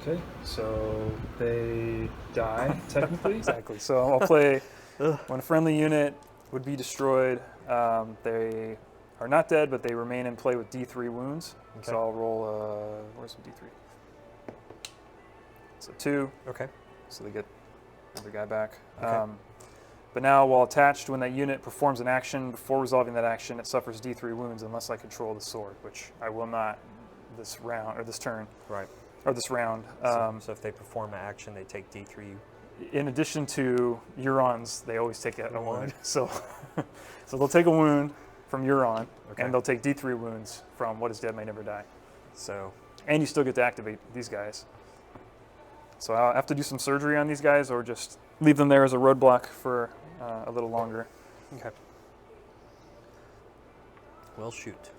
S1: Okay, so they die, technically. Exactly. So I'll play when a friendly unit would be destroyed. They are not dead, but they remain in play with D3 wounds.
S3: Okay.
S1: So I'll roll, where's some D3? So 2,
S3: Okay.
S1: so they get another guy back.
S3: Okay.
S1: But now, while attached, when that unit performs an action, before resolving that action, it suffers D3 wounds unless I control the sword, which I will not this round, or this turn.
S3: Right.
S1: Or this round.
S3: So if they perform an action, they take D3.
S1: In addition to Eurons, they always take a
S3: A
S1: wound.
S3: wound.
S1: So, so they'll take a wound from Euron,
S3: Okay.
S1: and they'll take D3 wounds from What Is Dead May Never Die.
S3: So,
S1: And you still get to activate these guys. So I'll have to do some surgery on these guys, or just leave them there as a roadblock for a little longer.
S3: okay. Well, shoot.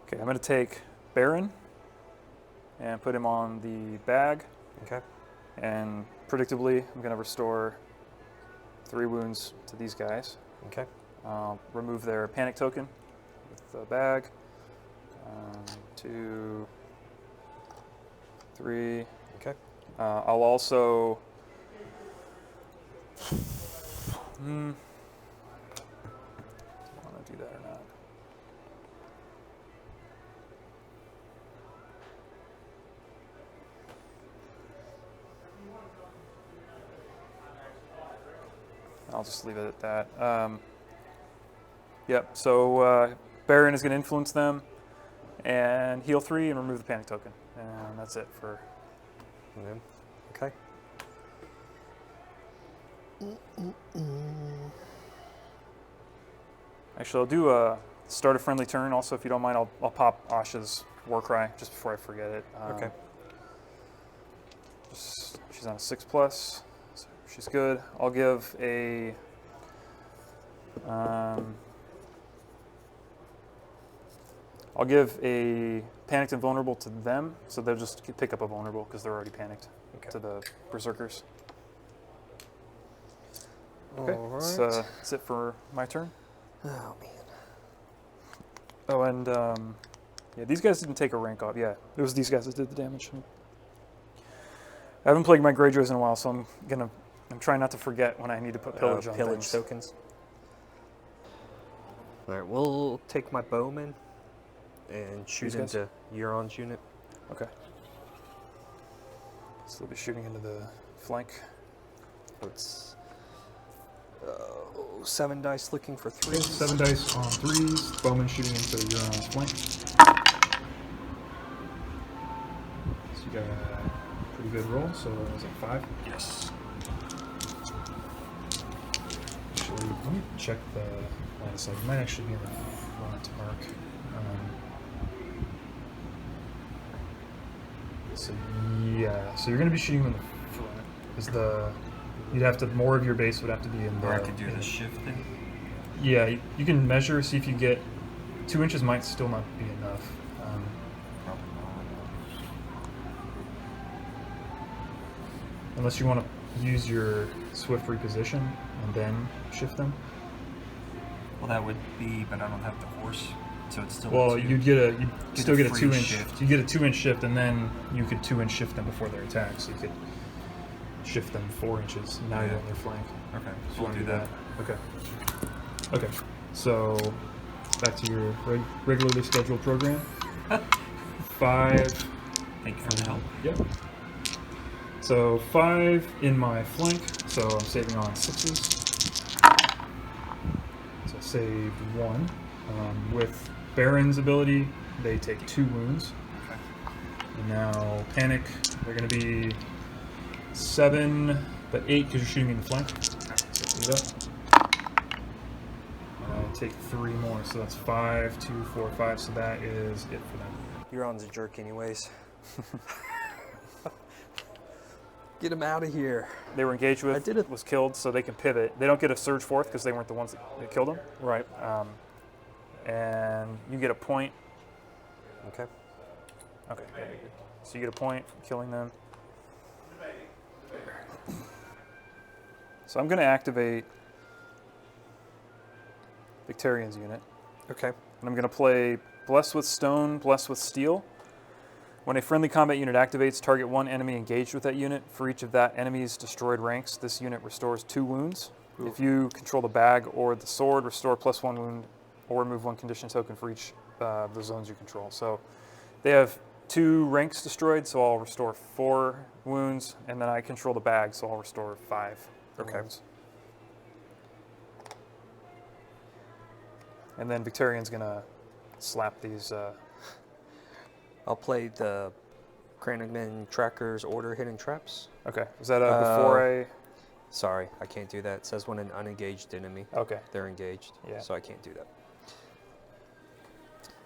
S1: Okay, I'm going to take Baron and put him on the bag.
S3: Okay.
S1: And predictably, I'm going to restore 3 wounds to these guys.
S3: Okay.
S1: Remove their panic token with the bag. 2, 3.
S3: Okay.
S1: I'll also. Do I want to do that or not? I'll just leave it at that. Yep, so Baron is going to influence them and heal 3 and remove the panic token. And that's it for.
S3: And then, okay.
S1: Actually, I'll do a start a friendly turn. Also, if you don't mind, I'll pop Asha's war cry just before I forget it.
S3: Okay.
S1: She's on a 6+, so she's good. I'll give a. I'll give a panicked and vulnerable to them, so they'll just pick up a vulnerable because they're already panicked
S3: Okay.
S1: to the berserkers. Okay,
S3: All right.
S1: so that's it for my turn.
S3: Oh, man.
S1: Oh, and yeah, these guys didn't take a rank off. Yeah, it was these guys that did the damage. I haven't played my Greyjoys in a while, so I'm trying not to forget when I need to put pillage on
S3: Pillage
S1: things.
S3: tokens. All right, we'll take my bowman and shoot
S1: These guys?
S3: into Euron's unit.
S1: Okay. So they'll be shooting into the flank.
S3: So it's 7 dice looking for 3.
S1: 7 dice on 3s. Bowman shooting into Euron's flank. So you got a pretty good roll. So was it 5?
S3: Yes.
S1: Actually, let me check the line of sight. It might actually be in the front arc. So yeah, so you're going to be shooting in the front. You'd have to, more of your base would have to be in the.
S3: Or I could do the shifting.
S1: Yeah, you can measure, see if you get 2 inches might still not be enough.
S3: Probably
S1: Unless you want to use your swift reposition and then shift them.
S3: not. Well, that would be, but I don't have the horse, so it's still.
S1: Well, you'd still get a
S3: free
S1: 2 inch.
S3: shift.
S1: You get a 2 inch shift, and then you could 2 inch shift them before their attack. So you could shift them 4 inches. Now you're on their flank.
S7: Okay,
S1: So you
S7: we'll
S1: wanna
S7: do that.
S1: Okay. Okay. So back to your regularly scheduled program. 5.
S7: Thank you for the help.
S1: Yep. So 5 in my flank. So I'm saving on 6s. So saved 1. With Baron's ability, they take 2 wounds.
S7: Okay.
S1: And now Panic, they're going to be 7, but 8 because you're shooting me in the flank. So do that. And I take 3 more, so that's 5, 2, 4, 5. So that is it for them.
S3: Euron's a jerk anyways. Get him out of here.
S1: They were engaged with,
S3: I did it.
S1: was killed, so they can pivot. They don't get a surge forth because they weren't the ones that killed him.
S3: Right.
S1: And you get a point.
S3: Okay.
S1: Okay. So you get a point for killing them. So I'm going to activate Victarian's unit.
S3: Okay.
S1: And I'm going to play Bless with Stone, Bless with Steel. When a friendly combat unit activates, target 1 enemy engaged with that unit. For each of that enemy's destroyed ranks, this unit restores 2 wounds.
S3: Ooh.
S1: If you control the bag or the sword, restore +1 wound or remove 1 condition token for each of the zones you control. So they have 2 ranks destroyed, so I'll restore 4 wounds, and then I control the bag, so I'll restore 5 wounds. And then Victarian's gonna slap these.
S3: I'll play the Crannogman Tracker's Order Hidden Traps.
S1: Okay, is that before I?
S3: Sorry, I can't do that. It says when an unengaged enemy,
S1: Okay.
S3: they're engaged.
S1: Yeah.
S3: So I can't do that.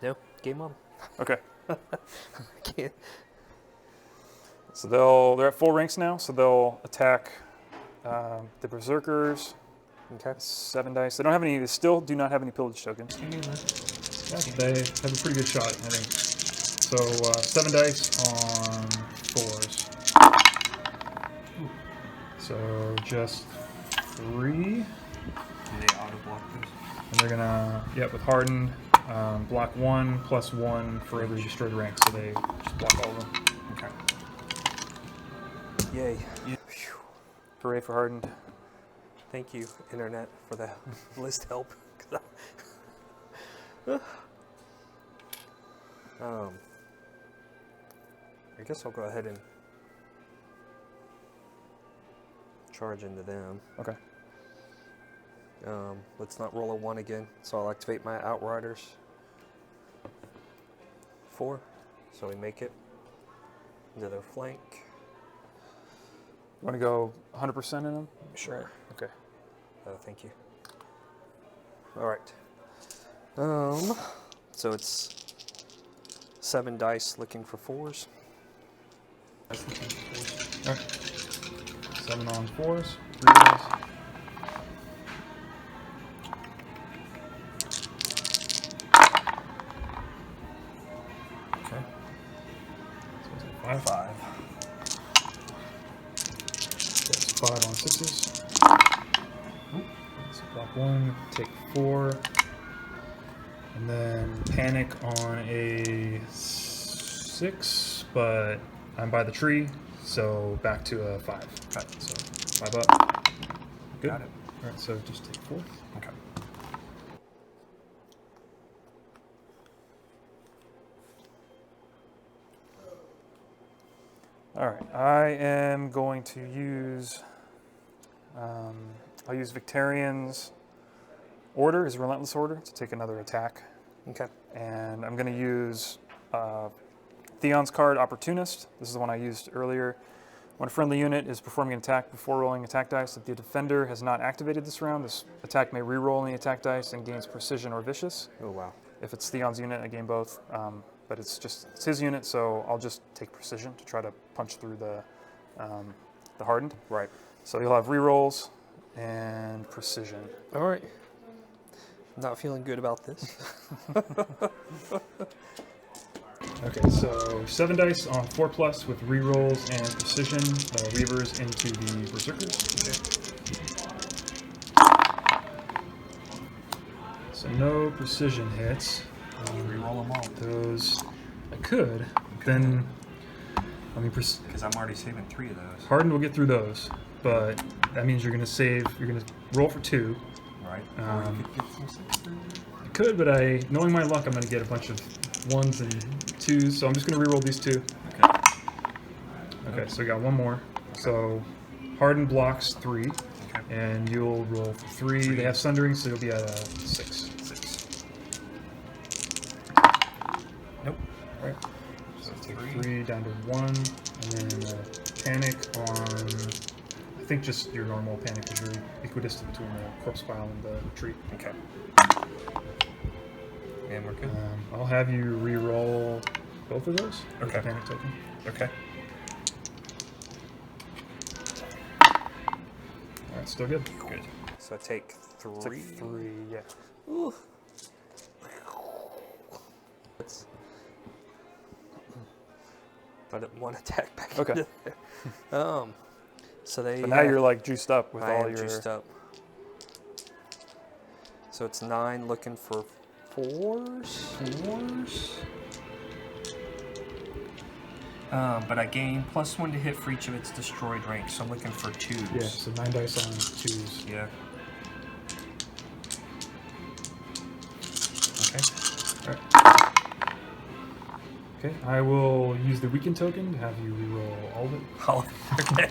S3: No, game on.
S1: Okay.
S3: I can't.
S1: So they're at full ranks now, so they'll attack the Berserkers.
S3: Okay.
S1: 7 dice. They don't have any. They still do not have any pillage tokens. Yeah, they have a pretty good shot, I think. So 7 dice on 4s. So just 3.
S7: Do they auto block this?
S1: And they're gonna, with hardened, block 1 +1 for every destroyed rank. So they just block all of them.
S7: Okay.
S3: Yay.
S1: Hooray for hardened.
S3: Thank you, Internet, for the list help. I guess I'll go ahead and charge into them.
S1: Okay.
S3: Let's not roll a 1 again, so I'll activate my Outriders. 4, so we make it into their flank.
S1: Want to go 100% in them?
S3: Sure.
S1: Okay.
S3: Thank you. All right. So it's 7 dice looking for 4s.
S1: Okay. 7 on 4s. 3 dice.
S7: Okay.
S1: So it's a 5.
S7: 5.
S1: That's 5 on 6s. So block 1, take 4. And then panic on a 6, but I'm by the tree, so back to a 5.
S7: Okay.
S1: So 5 up. Good.
S7: Got it.
S1: All right, so just take 4.
S7: Okay.
S1: All right, I am going to use, I'll use Victarian's Order, his Relentless Order, to take another attack.
S3: Okay.
S1: And I'm going to use Theon's card, Opportunist. This is the one I used earlier. When a friendly unit is performing an attack before rolling attack dice that the defender has not activated this round, this attack may re-roll any attack dice and gains Precision or Vicious.
S3: Oh, wow.
S1: If it's Theon's unit, I gain both. But it's his unit, so I'll just take Precision to try to punch through the hardened.
S3: Right.
S1: So you'll have re-rolls and Precision.
S3: All right. Not feeling good about this.
S1: Okay, so 7 dice on 4+ with re-rolls and Precision. Reavers into the Berserkers. Okay. So no Precision hits.
S7: Reroll them all.
S1: Those I could. Then I mean,
S7: Because I'm already saving 3 of those.
S1: Hardened will get through those, but that means you're going to save. You're going to roll for 2.
S7: Right. Or you could get some 6.
S1: I could, but knowing my luck, I'm going to get a bunch of 1s and 2s. So I'm just going to reroll these 2.
S7: Okay.
S1: Okay, so we got one more. So Hardened blocks 3,
S7: Okay.
S1: and you'll roll for 3. They have Sundering, so you'll be at a 6.
S7: 6. Nope.
S1: All right. So take 3 down to 1, and then panic on. I think just your normal panic is your equidistant between the corpse pile and the retreat.
S7: Okay. And we're good.
S1: I'll have you re-roll both of those. With the
S7: Okay.
S1: panic token.
S7: Okay.
S1: All right, still good.
S7: Good.
S3: So take 3.
S1: Take 3, yeah.
S3: Ooh. It's, but it one attack back
S1: Okay.
S3: into there. So they.
S1: But now you're like juiced up with
S3: I
S1: all
S3: am
S1: your.
S3: juiced up. So it's 9 looking for 4s.
S7: But I gain +1 to hit for each of its destroyed ranks, so I'm looking for 2s.
S1: Yeah, so 9 dice on 2s.
S7: Yeah. Okay.
S1: Okay, I will use the weaken token to have you re-roll all of it.
S7: Oh, okay.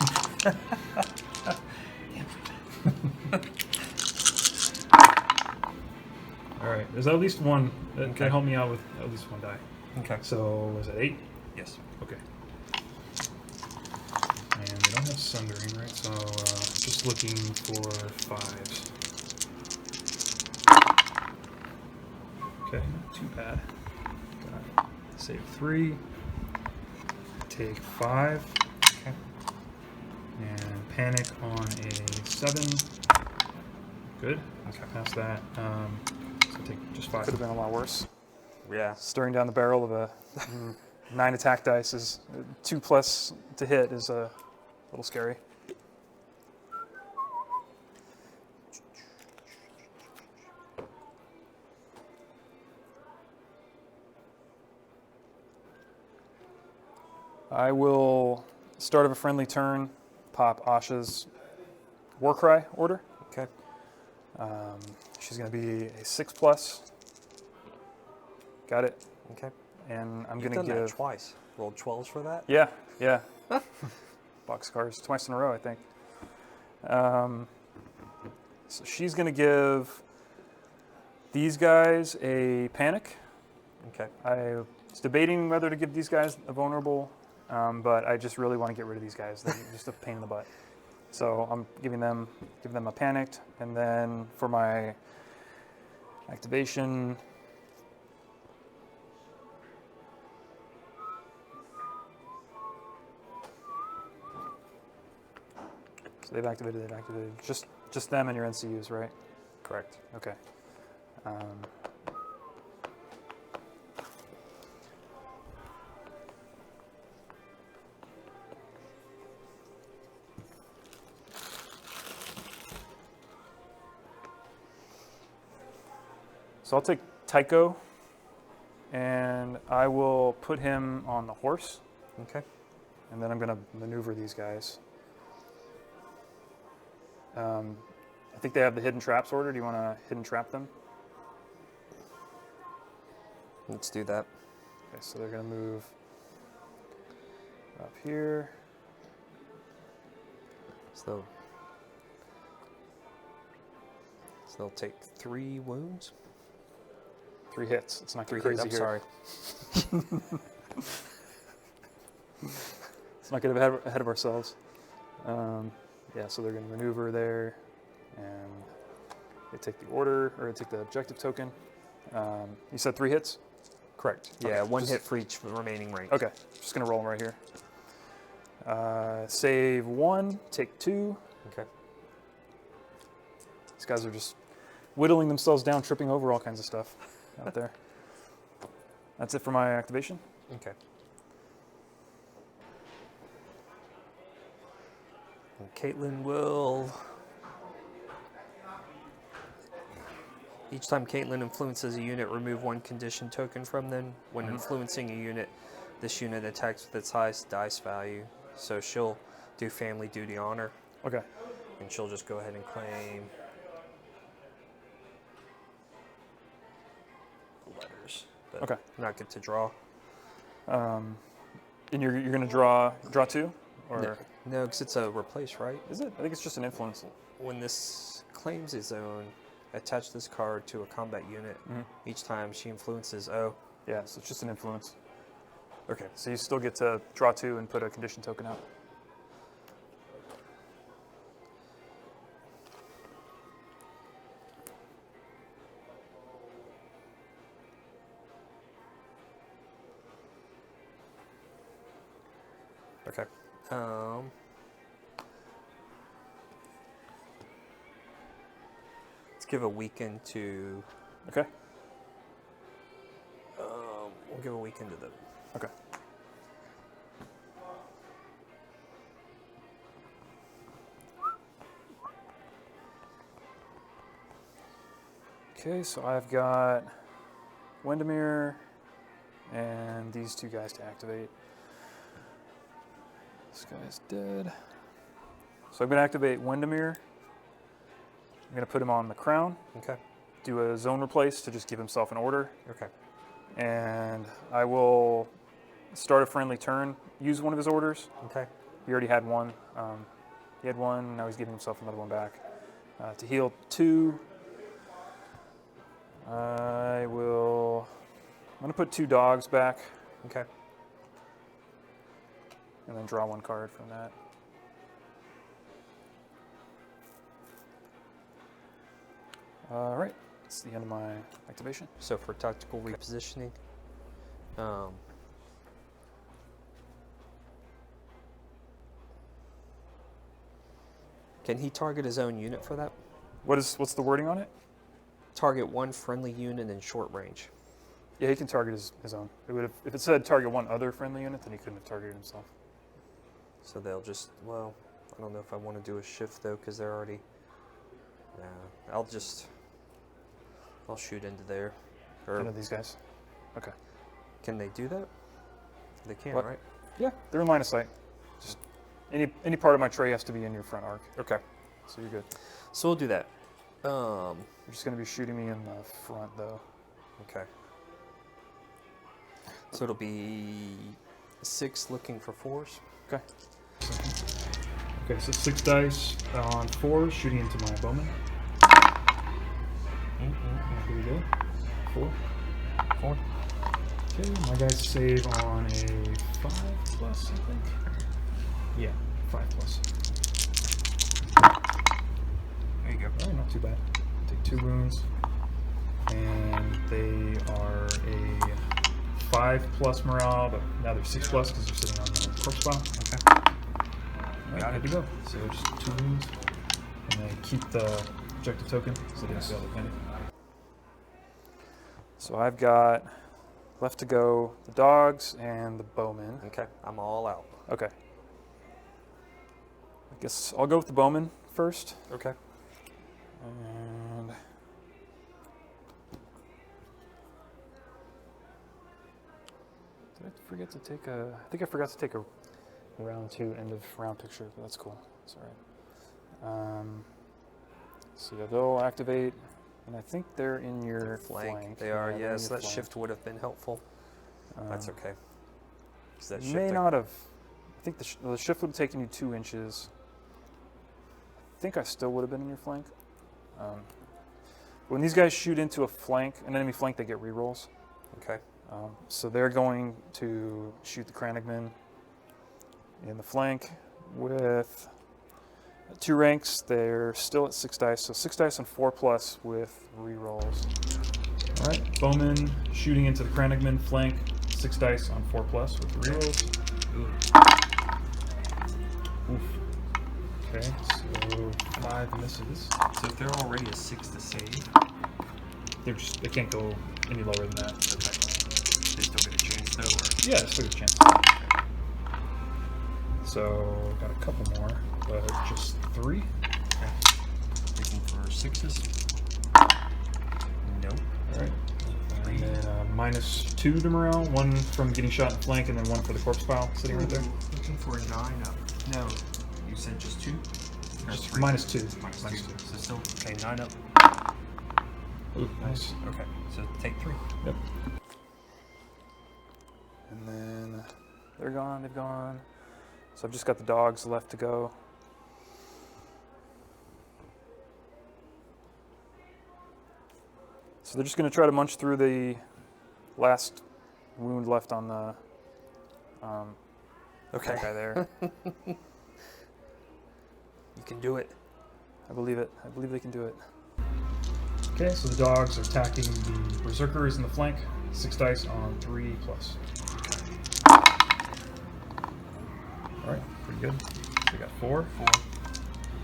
S1: All right, there's at least one that
S7: Okay.
S1: can help me out with at least 1 die.
S7: Okay.
S1: So was it 8?
S7: Yes.
S1: Okay. And they don't have Sundering, right? So just looking for 5s. Okay, not too bad. Got it. Save 3. Take 5.
S7: Okay.
S1: And panic on a 7. Good.
S7: Okay.
S1: Past that. So take just 5. Could have been a lot worse.
S3: Yeah.
S1: Stirring down the barrel of a 9 attack dice is 2+ to hit is a little scary. I will, start of a friendly turn, pop Asha's Warcry order.
S3: Okay.
S1: She's going to be a 6+. Got it.
S3: Okay.
S1: And I'm
S3: You've
S1: going to
S3: done
S1: give.
S3: that twice. Rolled 12s for that.
S1: Yeah, yeah. Boxcars twice in a row, I think. So she's going to give these guys a panic.
S3: Okay.
S1: I was debating whether to give these guys a vulnerable, but I just really want to get rid of these guys. They're just a pain in the butt. So I'm giving them a panicked, and then for my activation. So they've activated. Just them and your NCUs, right?
S3: Correct.
S1: Okay. So I'll take Tycho, and I will put him on the horse,
S3: Okay.
S1: and then I'm going to maneuver these guys. I think they have the hidden traps order. Do you want to hidden trap them?
S3: Let's do that.
S1: Okay, so they're going to move up here.
S3: So they'll take 3 wounds.
S1: 3 hits. It's not
S3: 3
S1: getting
S3: hits.
S1: crazy
S3: I'm
S1: here.
S3: sorry.
S1: Let's not get ahead of ourselves. Yeah, so they're going to maneuver there, and they take the order, or they take the objective token. You said 3 hits?
S3: Correct. Yeah,
S1: Okay,
S3: 1
S1: just-
S3: hit for each remaining rank.
S1: Okay, just going to roll them right here. Save 1, take 2.
S3: Okay.
S1: These guys are just whittling themselves down, tripping over all kinds of stuff out there. That's it for my activation.
S3: Okay. And Caitlin will. Each time Caitlin influences a unit, remove 1 condition token from them. When influencing a unit, This unit attacks with its highest dice value, so she'll do family duty honor,
S1: Okay.
S3: and she'll just go ahead and claim letters. But
S1: Okay.
S3: not get to draw.
S1: And you're gonna draw 2, or
S3: No, because it's a replace, right?
S1: is it? I think it's just an influence.
S3: When this claims its own, attach this card to a combat unit. Each time she influences O.
S1: Yeah, so it's just an influence.
S3: Okay.
S1: So you still get to draw 2 and put a condition token out.
S3: Okay. Let's give a weekend to.
S1: Okay.
S3: We'll give a weekend to them.
S1: Okay. Okay, so I've got Windermere and these 2 guys to activate. This guy's dead. So I'm going to activate Windermere. I'm going to put him on the crown,
S3: Okay.
S1: do a zone replace to just give himself an order,
S3: Okay.
S1: and I will start a friendly turn, use one of his orders.
S3: Okay.
S1: He already had one. He had one, now he's giving himself another one back. To heal 2, I'm going to put 2 dogs back
S3: Okay.
S1: and then draw 1 card from that. All right, that's the end of my activation.
S3: So for tactical repositioning, can he target his own unit for that?
S1: What's the wording on it?
S3: Target one friendly unit in short range.
S1: Yeah, he can target his own. It would have, if it said target 1 other friendly unit, then he couldn't have targeted himself.
S3: So they'll just, well, I don't know if I want to do a shift though, because they're already, nah, I'll shoot into there. Or
S1: None of these guys. Okay.
S3: can they do that? They can,
S1: What?
S3: right?
S1: Yeah, they're in line of sight. Just any part of my tray has to be in your front arc.
S3: Okay.
S1: So you're good.
S3: So we'll do that.
S1: You're just going to be shooting me in the front, though.
S3: Okay. So it'll be 6 looking for 4s.
S1: Okay. Okay, so 6 dice on 4, shooting into my bowman. Here we go. 4.
S3: 4.
S1: Okay, my guys save on a 5 plus, I think. Yeah, 5 plus.
S3: There you go.
S1: Oh, not too bad. Take 2 wounds. And they are a 5 plus morale, but now they're 6 plus because they're sitting on the corpse pile.
S3: Okay.
S1: Alright, good to go. So just 2 wounds. And then keep the objective token so they don't fail to defend it. So I've got left to go the dogs and the bowmen.
S3: Okay. I'm all out.
S1: Okay. I guess I'll go with the bowman first.
S3: Okay.
S1: And did I forget to take a? I think I forgot to take a round 2 end of round picture, but that's cool. That's all right. So yeah, they'll activate, and I think they're in your flank.
S3: They are,
S1: Yeah, they're in
S3: yes.
S1: your
S3: That
S1: flank.
S3: shift would have been helpful. That's okay. 'Cause that
S1: May
S3: shift
S1: not have. I think the shift would have taken you 2 inches. I think I still would have been in your flank. When these guys shoot into a flank, an enemy flank, they get rerolls.
S3: Okay.
S1: So they're going to shoot the Kranigman in the flank with 2 ranks. They're still at 6 dice, so 6 dice and 4 plus with rerolls. All right, bowman shooting into the Kranigman flank, 6 dice on 4 plus with rerolls. Oof. Okay, so 5 misses.
S7: So if they're already a 6 to save,
S1: They can't go any lower than that.
S7: okay. They still get a chance though, or
S1: Yeah, still a chance. So got a couple more, but just 3.
S7: looking for 6s? No.
S1: All right. And then -2 to morale, 1 from getting shot in the flank, and then 1 for the corpse pile sitting right there.
S7: Looking for a 9 up. No, you said just 2? Or
S1: Just
S7: 3?
S1: -2.
S7: Minus
S1: Minus
S7: 2.
S1: 2.
S7: So still, okay, 9 up.
S1: Ooh, nice.
S7: Okay, so take 3.
S1: Yep. And then they're gone, they've gone. So I've just got the dogs left to go. So they're just going to try to munch through the last wound left on the
S3: Okay.
S1: that guy there.
S3: You can do it.
S1: I believe it. I believe they can do it. Okay, so the dogs are attacking the berserkers in the flank. 6 dice on 3+. All right, pretty good. So we got 4.
S7: 4.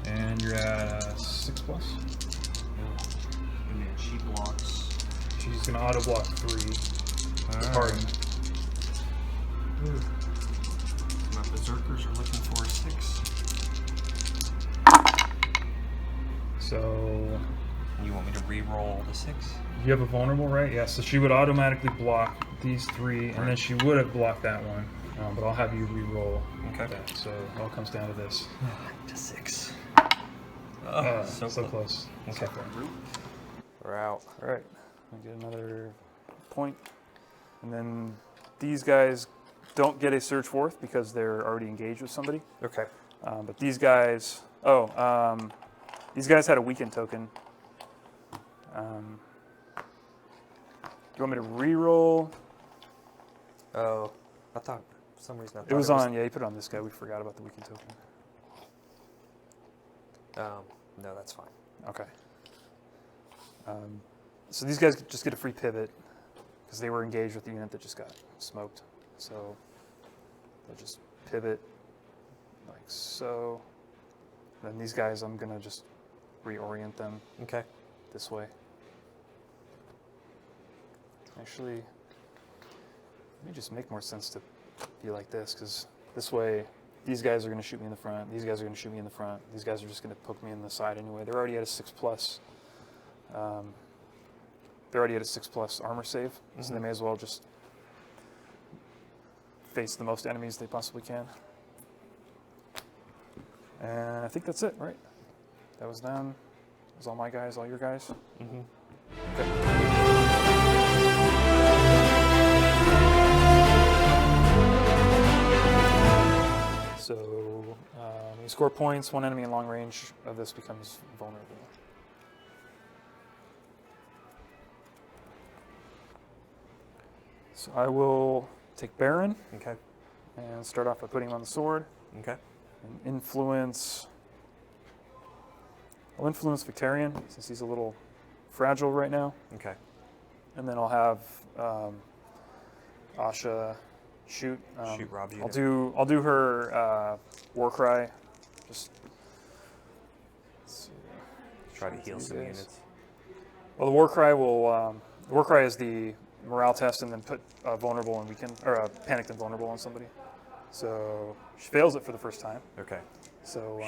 S1: And you're at 6+.
S7: And then she blocks.
S1: She's gonna auto block 3. Departing.
S7: My berserkers are looking for a 6.
S1: So
S7: You want me to re-roll the 6?
S1: you have a vulnerable, right? Yeah. So she would automatically block these 3, and then
S7: Right.
S1: she would have blocked that one. But I'll have you re-roll
S7: Okay.
S1: that. So it all comes down to this.
S7: To 6.
S1: So close.
S7: Okay.
S1: So far.
S3: We're out.
S1: All right. I get another point, and then these guys don't get a surge forth because they're already engaged with somebody.
S3: Okay.
S1: But these guys, these guys had a weakened token. Do you want me to re-roll?
S3: Oh, I thought for some reason I thought
S1: It was on. Yeah, you put it on this guy. We forgot about the weakened token.
S3: No, that's fine.
S1: Okay. So these guys just get a free pivot because they were engaged with the unit that just got smoked. So they'll just pivot like so. Then these guys, I'm gonna just reorient them
S3: Okay.
S1: this way. Actually, it may just make more sense to be like this, because this way, these guys are going to shoot me in the front, these guys are going to shoot me in the front, these guys are just going to poke me in the side anyway. They're already at a 6+. They're already at a 6+ armor save, so they may as well just face the most enemies they possibly can. And I think that's it, right? That was them. That was all my guys, all your guys.
S3: Mm-hmm.
S1: So you score points, 1 enemy in long range of this becomes vulnerable. So I will take Baron
S3: Okay.
S1: and start off by putting him on the sword.
S3: Okay.
S1: And influence. I'll influence Victarion since he's a little fragile right now.
S3: Okay.
S1: And then I'll have Asha shoot.
S3: Shoot Robb's
S1: I'll
S3: unit.
S1: do her war cry. Just let's see.
S3: Try to heal
S1: These
S3: some
S1: guys.
S3: units.
S1: Well, the war cry will. The war cry is the morale test, and then put vulnerable and weakened, or panicked and vulnerable on somebody. So she fails it for the first time.
S3: Okay.
S1: So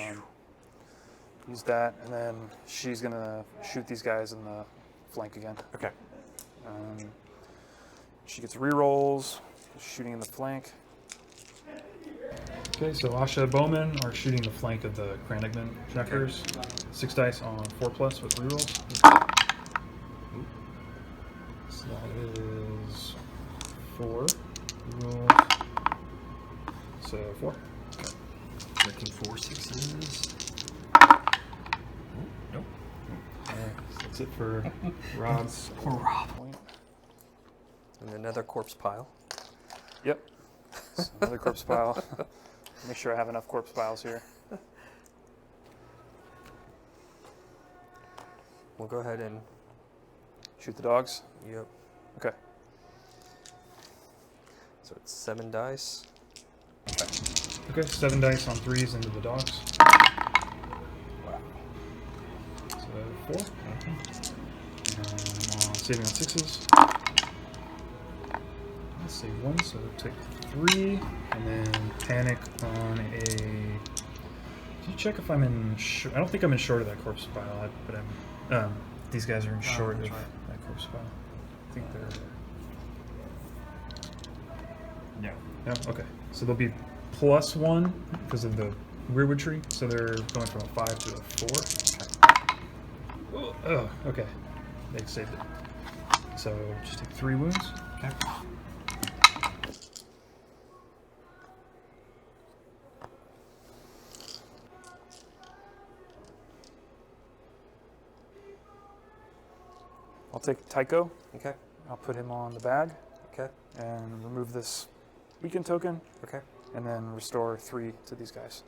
S1: use that, and then she's gonna shoot these guys in the flank again.
S3: Okay.
S1: She gets rerolls, shooting in the flank. Okay, so Asha Bowman are shooting the flank of the Kranigman Checkers. 6 dice on 4+ with rerolls. So that is 4 rerolls. So 4.
S7: Looking for 6s. Nope.
S1: Alright, so that's it for Rob's
S7: Poor Rob.
S1: point.
S3: And another corpse pile.
S1: Yep. So another corpse pile. Make sure I have enough corpse piles here.
S3: We'll go ahead and.
S1: Shoot the dogs.
S3: Yep.
S1: Okay.
S3: So it's 7 dice.
S1: Okay, 7 dice on 3s into the dogs. So 4. Saving on 6s. Let's save 1, so take 3, and then panic on a. Can you check if I'm in? I don't think I'm in short of that corpse pile, but I'm. These guys are in short of
S7: that's right.
S1: that corpse pile. I think they're.
S7: No.
S1: No? Okay. So they'll be +1 because of the weirwood tree. So they're going from a 5 to a 4. Oh, okay. They saved it. So just take 3 wounds.
S7: Okay.
S1: I'll take Tycho.
S3: Okay.
S1: I'll put him on the bag
S3: Okay.
S1: and remove this weaken token,
S3: Okay.
S1: and then restore 3 to these guys.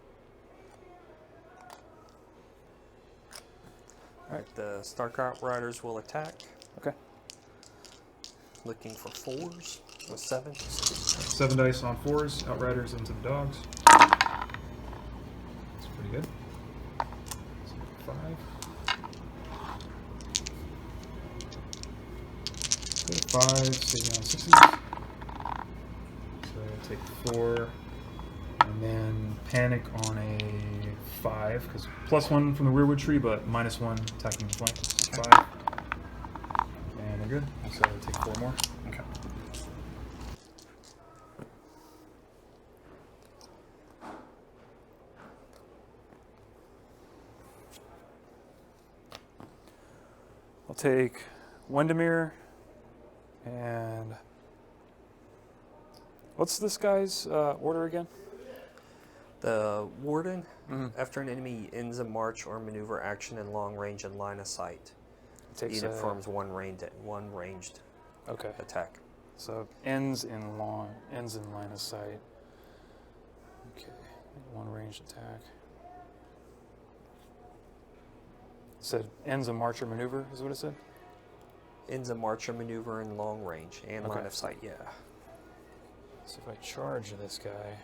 S3: Alright, the Stark Outriders will attack.
S1: Okay.
S3: Looking for 4s with 7.
S1: 7 dice on 4s, Outriders into the dogs. That's pretty good. So 5. Go to 5, saving on 6s. So take 4, and then panic on a 5, because +1 from the rearwood tree, but -1 attacking the flank. 5. And they're good. So take 4 more.
S7: Okay.
S1: I'll take Wendemir, and what's this guy's order again?
S3: The Warden, after an enemy ends a march or maneuver action in long range and line of sight, the
S1: Takes
S3: unit performs one ranged
S1: Okay,
S3: attack.
S1: so ends in line of sight. Okay, 1 ranged attack. It said ends a march or maneuver, is what it said?
S3: Ends a march or maneuver in long range and
S1: Okay.
S3: line of sight, yeah.
S1: So if I charge this guy,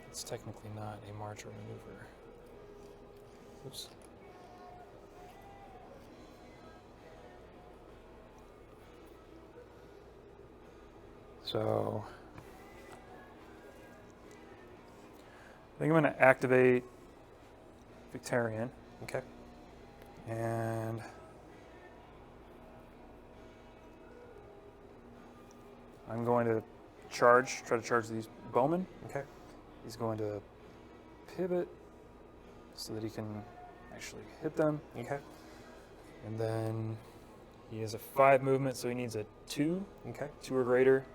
S1: it's technically not a march or maneuver. Oops. So I think I'm going to activate Victarion,
S3: Okay.
S1: and I'm going to try to charge these bowmen.
S3: Okay.
S1: He's going to pivot so that he can actually hit them.
S3: Okay.
S1: And then he has a 5 movement, so he needs a 2
S3: Okay.
S1: or greater.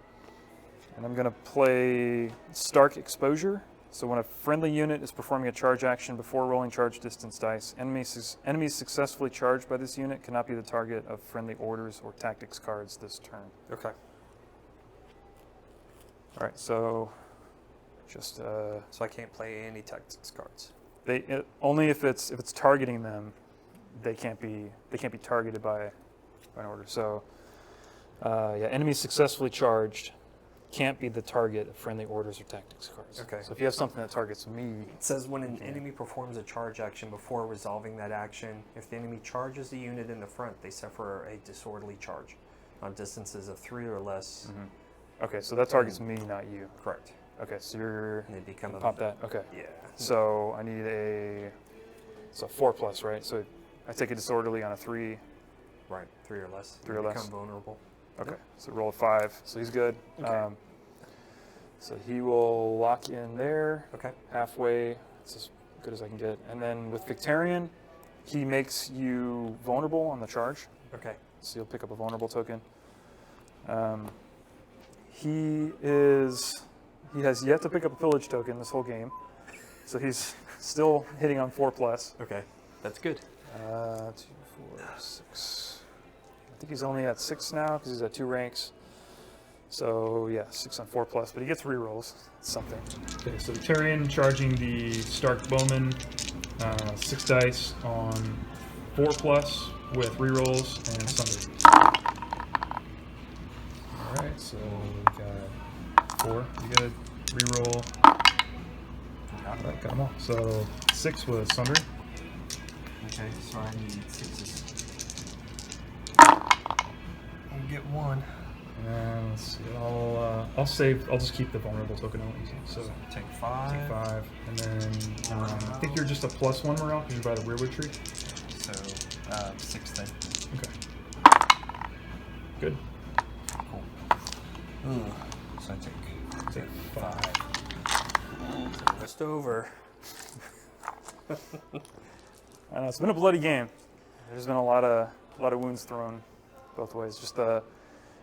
S1: And I'm going to play Stark Exposure. So when a friendly unit is performing a charge action before rolling charge distance dice, enemies successfully charged by this unit cannot be the target of friendly orders or tactics cards this turn.
S3: Okay.
S1: All right, so just
S3: So I can't play any tactics cards.
S1: only if it's targeting them, they can't be targeted by an order. So yeah, enemies successfully charged can't be the target of friendly orders or tactics cards.
S3: Okay.
S1: So if you have something that targets me,
S3: It says when an enemy performs a charge action before resolving that action, if the enemy charges the unit in the front, they suffer a disorderly charge on distances of 3 or less.
S1: okay, so that targets me, not you.
S3: Correct.
S1: Okay, so you're
S3: And they become
S1: pop that. Okay.
S3: Yeah.
S1: So I need it's a 4+, right? So I take a disorderly on a 3.
S3: Right. 3 or less.
S1: 3
S3: They
S1: or less.
S3: become vulnerable.
S1: Okay, so roll a 5, so he's good.
S3: Okay.
S1: So he will lock in there,
S3: Okay.
S1: halfway. It's as good as I can get. And then with Victarion, he makes you vulnerable on the charge.
S3: Okay.
S1: So you'll pick up a vulnerable token. He has yet to pick up a pillage token this whole game. So he's still hitting on 4+.
S3: Okay. That's good.
S1: 2, 4, 6. I think he's only at 6 now because he's at 2 ranks. So yeah, 6 on 4+, but he gets rerolls. It's something. Okay, so Tyrion charging the Stark Bowman, 6 dice on 4+ with rerolls and Sunder. All right, so we got 4. We good. Reroll. All right, got them all. So 6 was Sunder.
S7: Okay, so I need 6s. I'll get 1.
S1: And let's see, I'll save. I'll just keep the vulnerable token. I'll use it. So
S7: Take 5.
S1: take 5, and then I think you're just a +1 morale because you're by the rearwood tree.
S7: So 6 then.
S1: Okay. Good.
S7: Cool. So I take
S1: Take 5.
S3: Just over.
S1: I know, it's been a bloody game. There's been a lot of wounds thrown both ways. Just the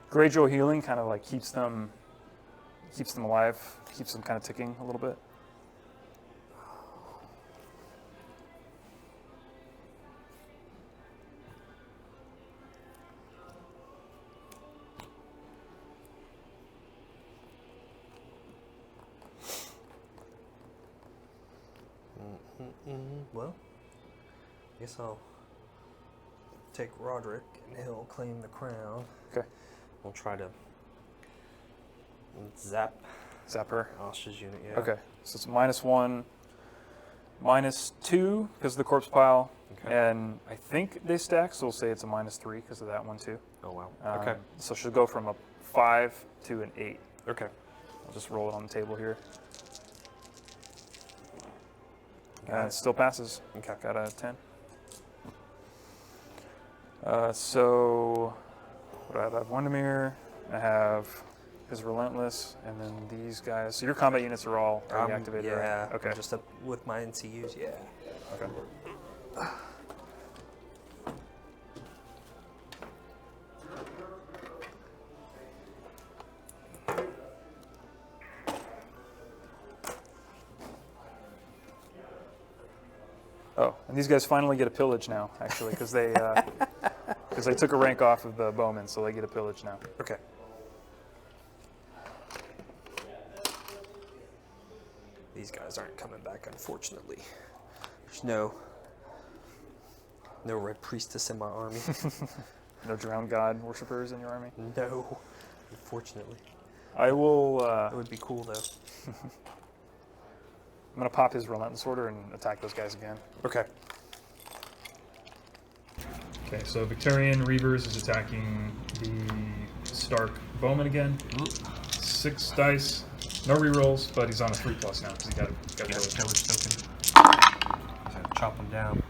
S1: Greyjoy healing kind of like keeps them alive, keeps them kind of ticking a little bit.
S3: Well, I guess I'll take Roderick and he'll claim the crown.
S1: Okay.
S3: We'll try to zap
S1: her.
S3: Ash's unit, yeah.
S1: Okay, so it's -1, -2 because of the corpse pile,
S3: Okay.
S1: and I think they stack, so we'll say it's a -3 because of that one too.
S3: Oh, wow. Okay.
S1: So she'll go from a 5 to an 8.
S3: Okay.
S1: I'll just roll it on the table here.
S3: Got
S1: And
S3: it.
S1: it still passes.
S3: Okay.
S1: Got a 10. So what do I have? Wondemir. I have his Relentless, and then these guys. So your combat units are all already activated,
S3: yeah.
S1: right? Okay.
S3: Just up with my NCUs, yeah.
S1: Okay. Oh, and these guys finally get a pillage now, actually, because they took a rank off of the bowmen, so they get a pillage now.
S3: Okay. These guys aren't coming back, unfortunately. There's no Red Priestess in my army.
S1: No drowned god worshippers in your army?
S3: No, unfortunately.
S1: I will.
S3: That would be cool, though.
S1: I'm gonna pop his Relentless Order and attack those guys again.
S3: Okay.
S1: Okay, so Victorian Reavers is attacking the Stark Bowman again. 6 dice, no rerolls, but he's on a 3+ now because he got a
S7: Pillage token. So chop them down.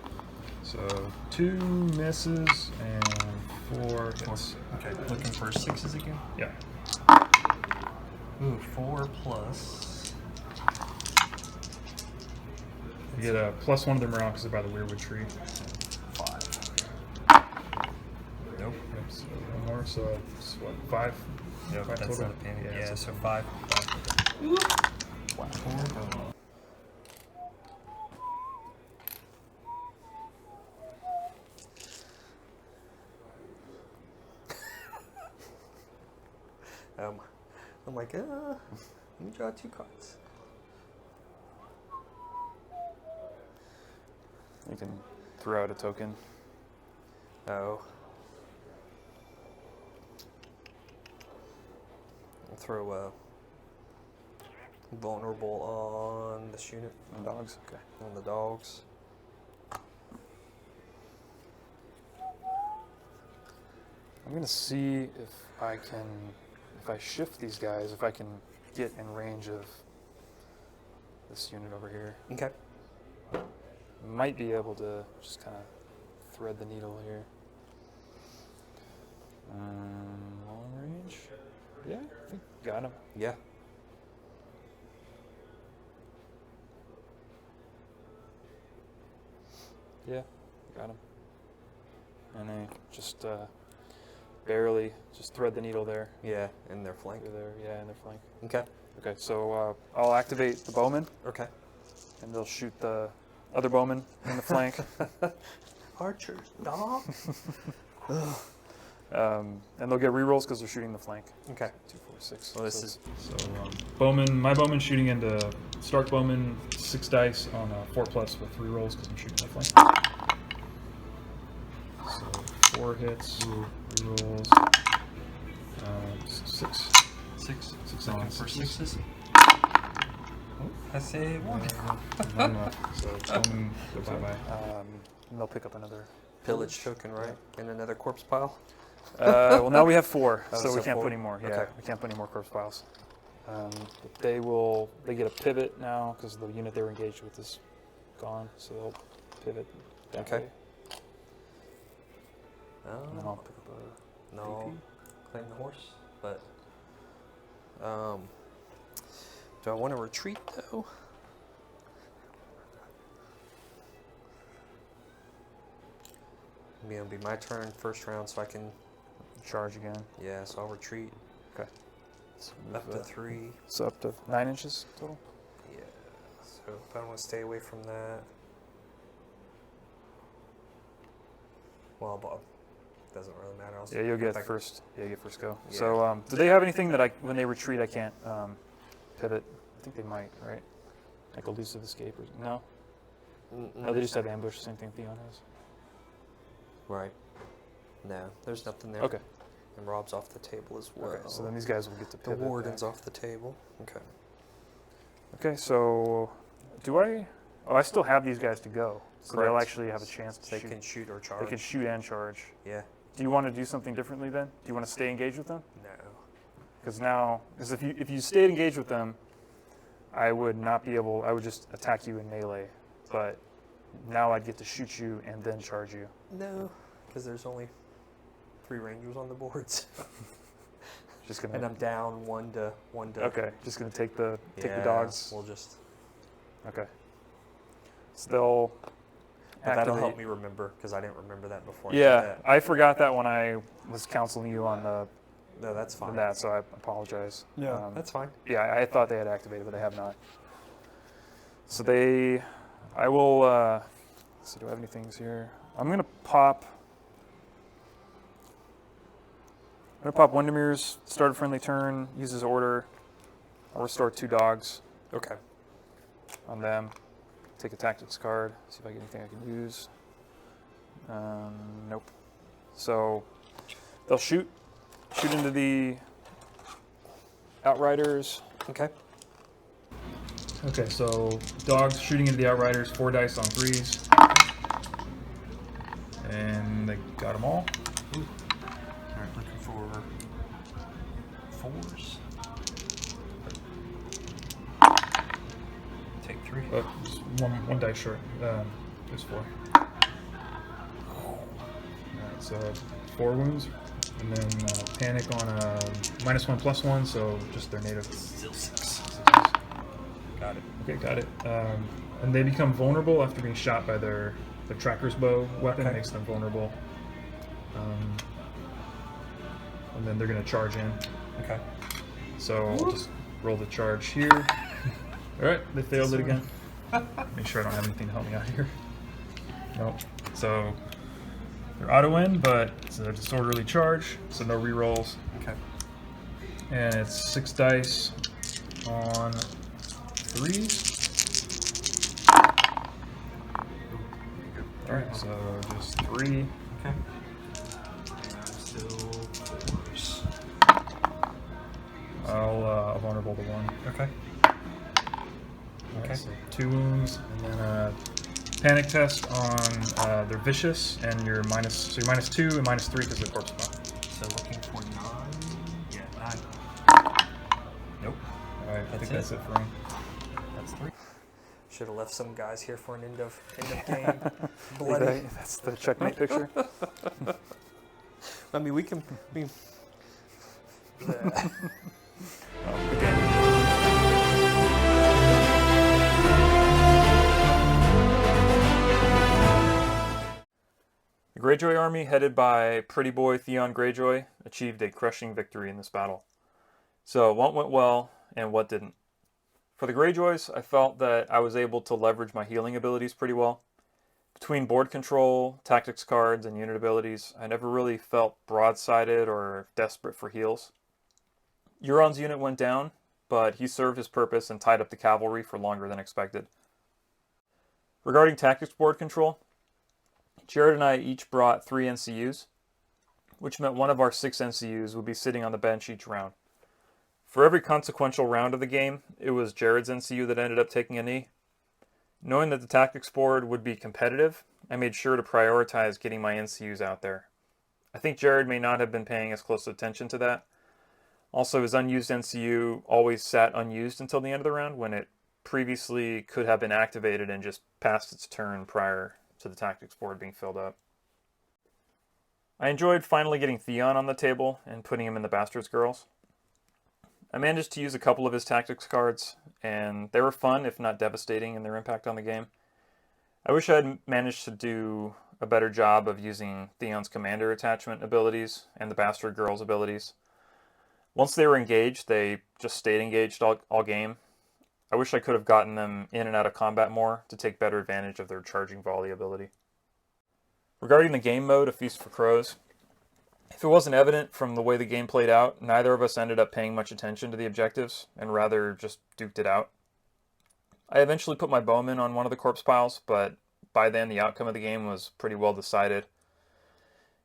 S1: So 2 misses and 4 hits.
S7: Okay, looking for 6s again.
S1: Yeah.
S7: Ooh, 4 plus.
S1: You get a +1 to the morale because they're by the Weirwood tree.
S7: 5. Nope.
S1: Yep, so 1 more, so it's what, 5?
S7: Nope,
S1: 5
S7: that's
S1: total?
S7: not a panic. Yeah,
S1: so
S7: so 5. Wow. 4.
S3: I'm like, let me draw 2 cards.
S1: You can throw out a token.
S3: Oh. I'll throw vulnerable on this unit.
S1: On dogs? Okay.
S3: On the dogs.
S1: I'm gonna see if I shift these guys, if I can get in range of this unit over here.
S3: Okay.
S1: Might be able to just kind of thread the needle here. Long range? Yeah, I think got him.
S3: Yeah.
S1: Yeah, got him. And I just barely just thread the needle there.
S3: Yeah, in their flank.
S1: Through there, yeah, in their flank.
S3: Okay.
S1: Okay, so I'll activate the bowman,
S3: Okay.
S1: and they'll shoot the other bowman in the flank.
S3: Archers, dog.
S1: And they'll get rerolls because they're shooting the flank.
S3: Okay.
S1: 2, 4, 6.
S3: Well, this is
S1: bowman. My bowman shooting into Stark bowman. 6 dice on a 4+ with rerolls because I'm shooting the flank. So 4 hits, rerolls. 6.
S7: 6.
S1: 6
S7: Looking
S1: seconds.
S7: for 6s. I say 1.
S1: Not enough. So bowman goes bye-bye. And they'll pick up another.
S3: pillage token, right? And another corpse pile.
S1: Well, now we have 4,
S3: Oh,
S1: so we
S3: so
S1: can't
S3: 4.
S1: put any more. Yeah,
S3: Okay.
S1: we can't put any more corpse piles. But they get a pivot now because the unit they were engaged with is gone, so they'll pivot that
S3: Okay.
S1: way. And then I'll pick up a
S3: No, claim the horse, but Do I want to retreat though? Maybe it'll be my turn first round, so I can.
S1: Charge again.
S3: Yeah, so I'll retreat
S1: Okay. So
S3: up to 3.
S1: So up to 9 inches total.
S3: Yeah. So if I want to stay away from that. Well, Bob. Doesn't really matter.
S1: Yeah, you'll get
S3: back-
S1: first. Yeah, you get first go.
S3: Yeah.
S1: So, do they have anything that when they retreat, I can't pivot? I think they might, right? Like elusive escape or no? No, they just have ambush. Same thing Theon has.
S3: Right. No, there's nothing there.
S1: Okay.
S3: And Rob's off the table as well.
S1: Okay. So then these guys will get to
S3: the
S1: pivot.
S3: warden's
S1: back.
S3: off the table. Okay.
S1: Okay. So, do I? Oh, I still have these guys to go. So they'll
S3: Correct.
S1: actually have a chance to
S3: They
S1: shoot.
S3: can shoot or charge.
S1: They can shoot and charge.
S3: Yeah.
S1: Do you want to do something differently then? Do you want to stay engaged with them?
S3: No.
S1: Because if you stayed engaged with them, I would not be able. I would just attack you in melee, but now I'd get to shoot you and then charge you.
S3: No. Because there's only 3 rangers on the boards.
S1: Just gonna.
S3: And I'm down one to.
S1: Okay. Just gonna take the
S3: Yeah,
S1: dogs.
S3: We'll just.
S1: Okay. So they'll.
S3: But that'll help
S1: activate.
S3: me remember because I didn't remember that before. I did
S1: Yeah,
S3: that.
S1: I forgot that when I was counseling you on
S3: No, that's fine.
S1: that, so I apologize.
S3: That's fine.
S1: Yeah, I thought they had activated, but they have not. So I will. Let's see, do I have any things here? I'm gonna pop. Windermere's start a friendly turn, use his order. I'll restore 2 dogs
S3: Okay.
S1: on them. Take a tactics card, see if I get anything I can use. Nope. So they'll shoot into the Outriders.
S3: Okay.
S1: Okay, so dogs shooting into the Outriders, 4 dice on 3s. And they got them all.
S3: Alright, looking for 4s. Take 3.
S1: Just one dice short. There's 4. Alright, so 4 wounds. And then panic on a -1/+1, so just their native.
S3: Still 6. Got it.
S1: Okay, got it. And they become vulnerable after being shot by their tracker's bow weapon.
S3: Okay.
S1: Makes them vulnerable. And then they're going to charge in.
S3: Okay.
S1: So I'll just roll the charge here. All right, they failed it again. Make sure I don't have anything to help me out here. Nope. So they're auto in, but it's a disorderly charge, so no rerolls.
S3: Okay.
S1: And it's 6 dice on 3s. All right, so just 3.
S3: Okay. And I'm still 4s.
S1: I'll vulnerable to 1.
S3: Okay.
S1: All right,
S3: Okay.
S1: so 2 wounds, and then a panic test on their vicious, and you're so you're -2 and -3 because of the corpse bomb.
S3: So looking for 9. Yeah, 9. Nope.
S1: All right, I think
S3: That's
S1: that's it for me.
S3: That's 3. Should have left some guys here for an end of game. Bloody.
S1: That's the checkmate picture.
S3: I mean, we can.
S1: The Greyjoy army, headed by pretty boy Theon Greyjoy, achieved a crushing victory in this battle. So what went well and what didn't? For the Greyjoys, I felt that I was able to leverage my healing abilities pretty well. Between board control, tactics cards, and unit abilities, I never really felt broadsided or desperate for heals. Euron's unit went down, but he served his purpose and tied up the cavalry for longer than expected. Regarding tactics board control, Jared and I each brought 3 NCUs, which meant one of our 6 NCUs would be sitting on the bench each round. For every consequential round of the game, it was Jared's NCU that ended up taking a knee. Knowing that the tactics board would be competitive, I made sure to prioritize getting my NCUs out there. I think Jared may not have been paying as close attention to that. Also, his unused NCU always sat unused until the end of the round, when it previously could have been activated and just passed its turn prior to the tactics board being filled up. I enjoyed finally getting Theon on the table and putting him in the Bastards Girls. I managed to use a couple of his tactics cards and they were fun, if not devastating, in their impact on the game. I wish I had managed to do a better job of using Theon's commander attachment abilities and the Bastard Girl's abilities. Once they were engaged, they just stayed engaged all game. I wish I could have gotten them in and out of combat more to take better advantage of their charging volley ability. Regarding the game mode, A Feast for Crows, if it wasn't evident from the way the game played out, neither of us ended up paying much attention to the objectives, and rather just duked it out. I eventually put my bowman on one of the corpse piles, but by then the outcome of the game was pretty well decided.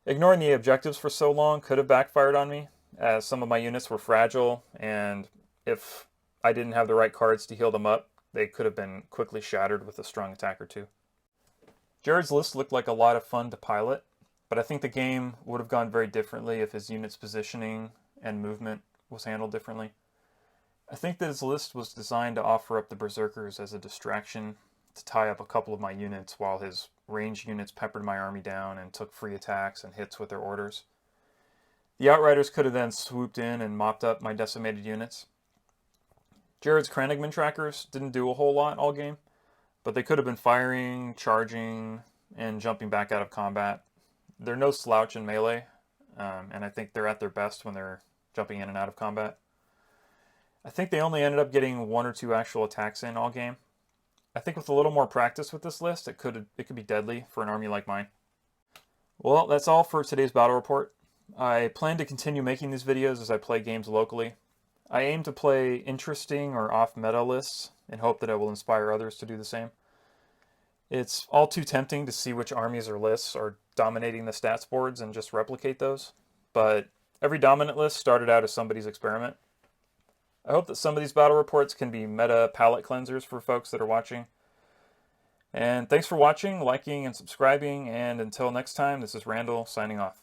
S1: Ignoring the objectives for so long could have backfired on me, as some of my units were fragile, and if I didn't have the right cards to heal them up, they could have been quickly shattered with a strong attack or two. Jared's list looked like a lot of fun to pilot, but I think the game would have gone very differently if his unit's positioning and movement was handled differently. I think that his list was designed to offer up the Berserkers as a distraction to tie up a couple of my units while his ranged units peppered my army down and took free attacks and hits with their orders. The Outriders could have then swooped in and mopped up my decimated units. Jared's Kranigman trackers didn't do a whole lot all game, but they could have been firing, charging, and jumping back out of combat. They're no slouch in melee, and I think they're at their best when they're jumping in and out of combat. I think they only ended up getting 1 or 2 actual attacks in all game. I think with a little more practice with this list, it could be deadly for an army like mine. Well, that's all for today's battle report. I plan to continue making these videos as I play games locally. I aim to play interesting or off-meta lists and hope that it will inspire others to do the same. It's all too tempting to see which armies or lists are dominating the stats boards and just replicate those, but every dominant list started out as somebody's experiment. I hope that some of these battle reports can be meta palate cleansers for folks that are watching. And thanks for watching, liking, and subscribing, and until next time, this is Randall signing off.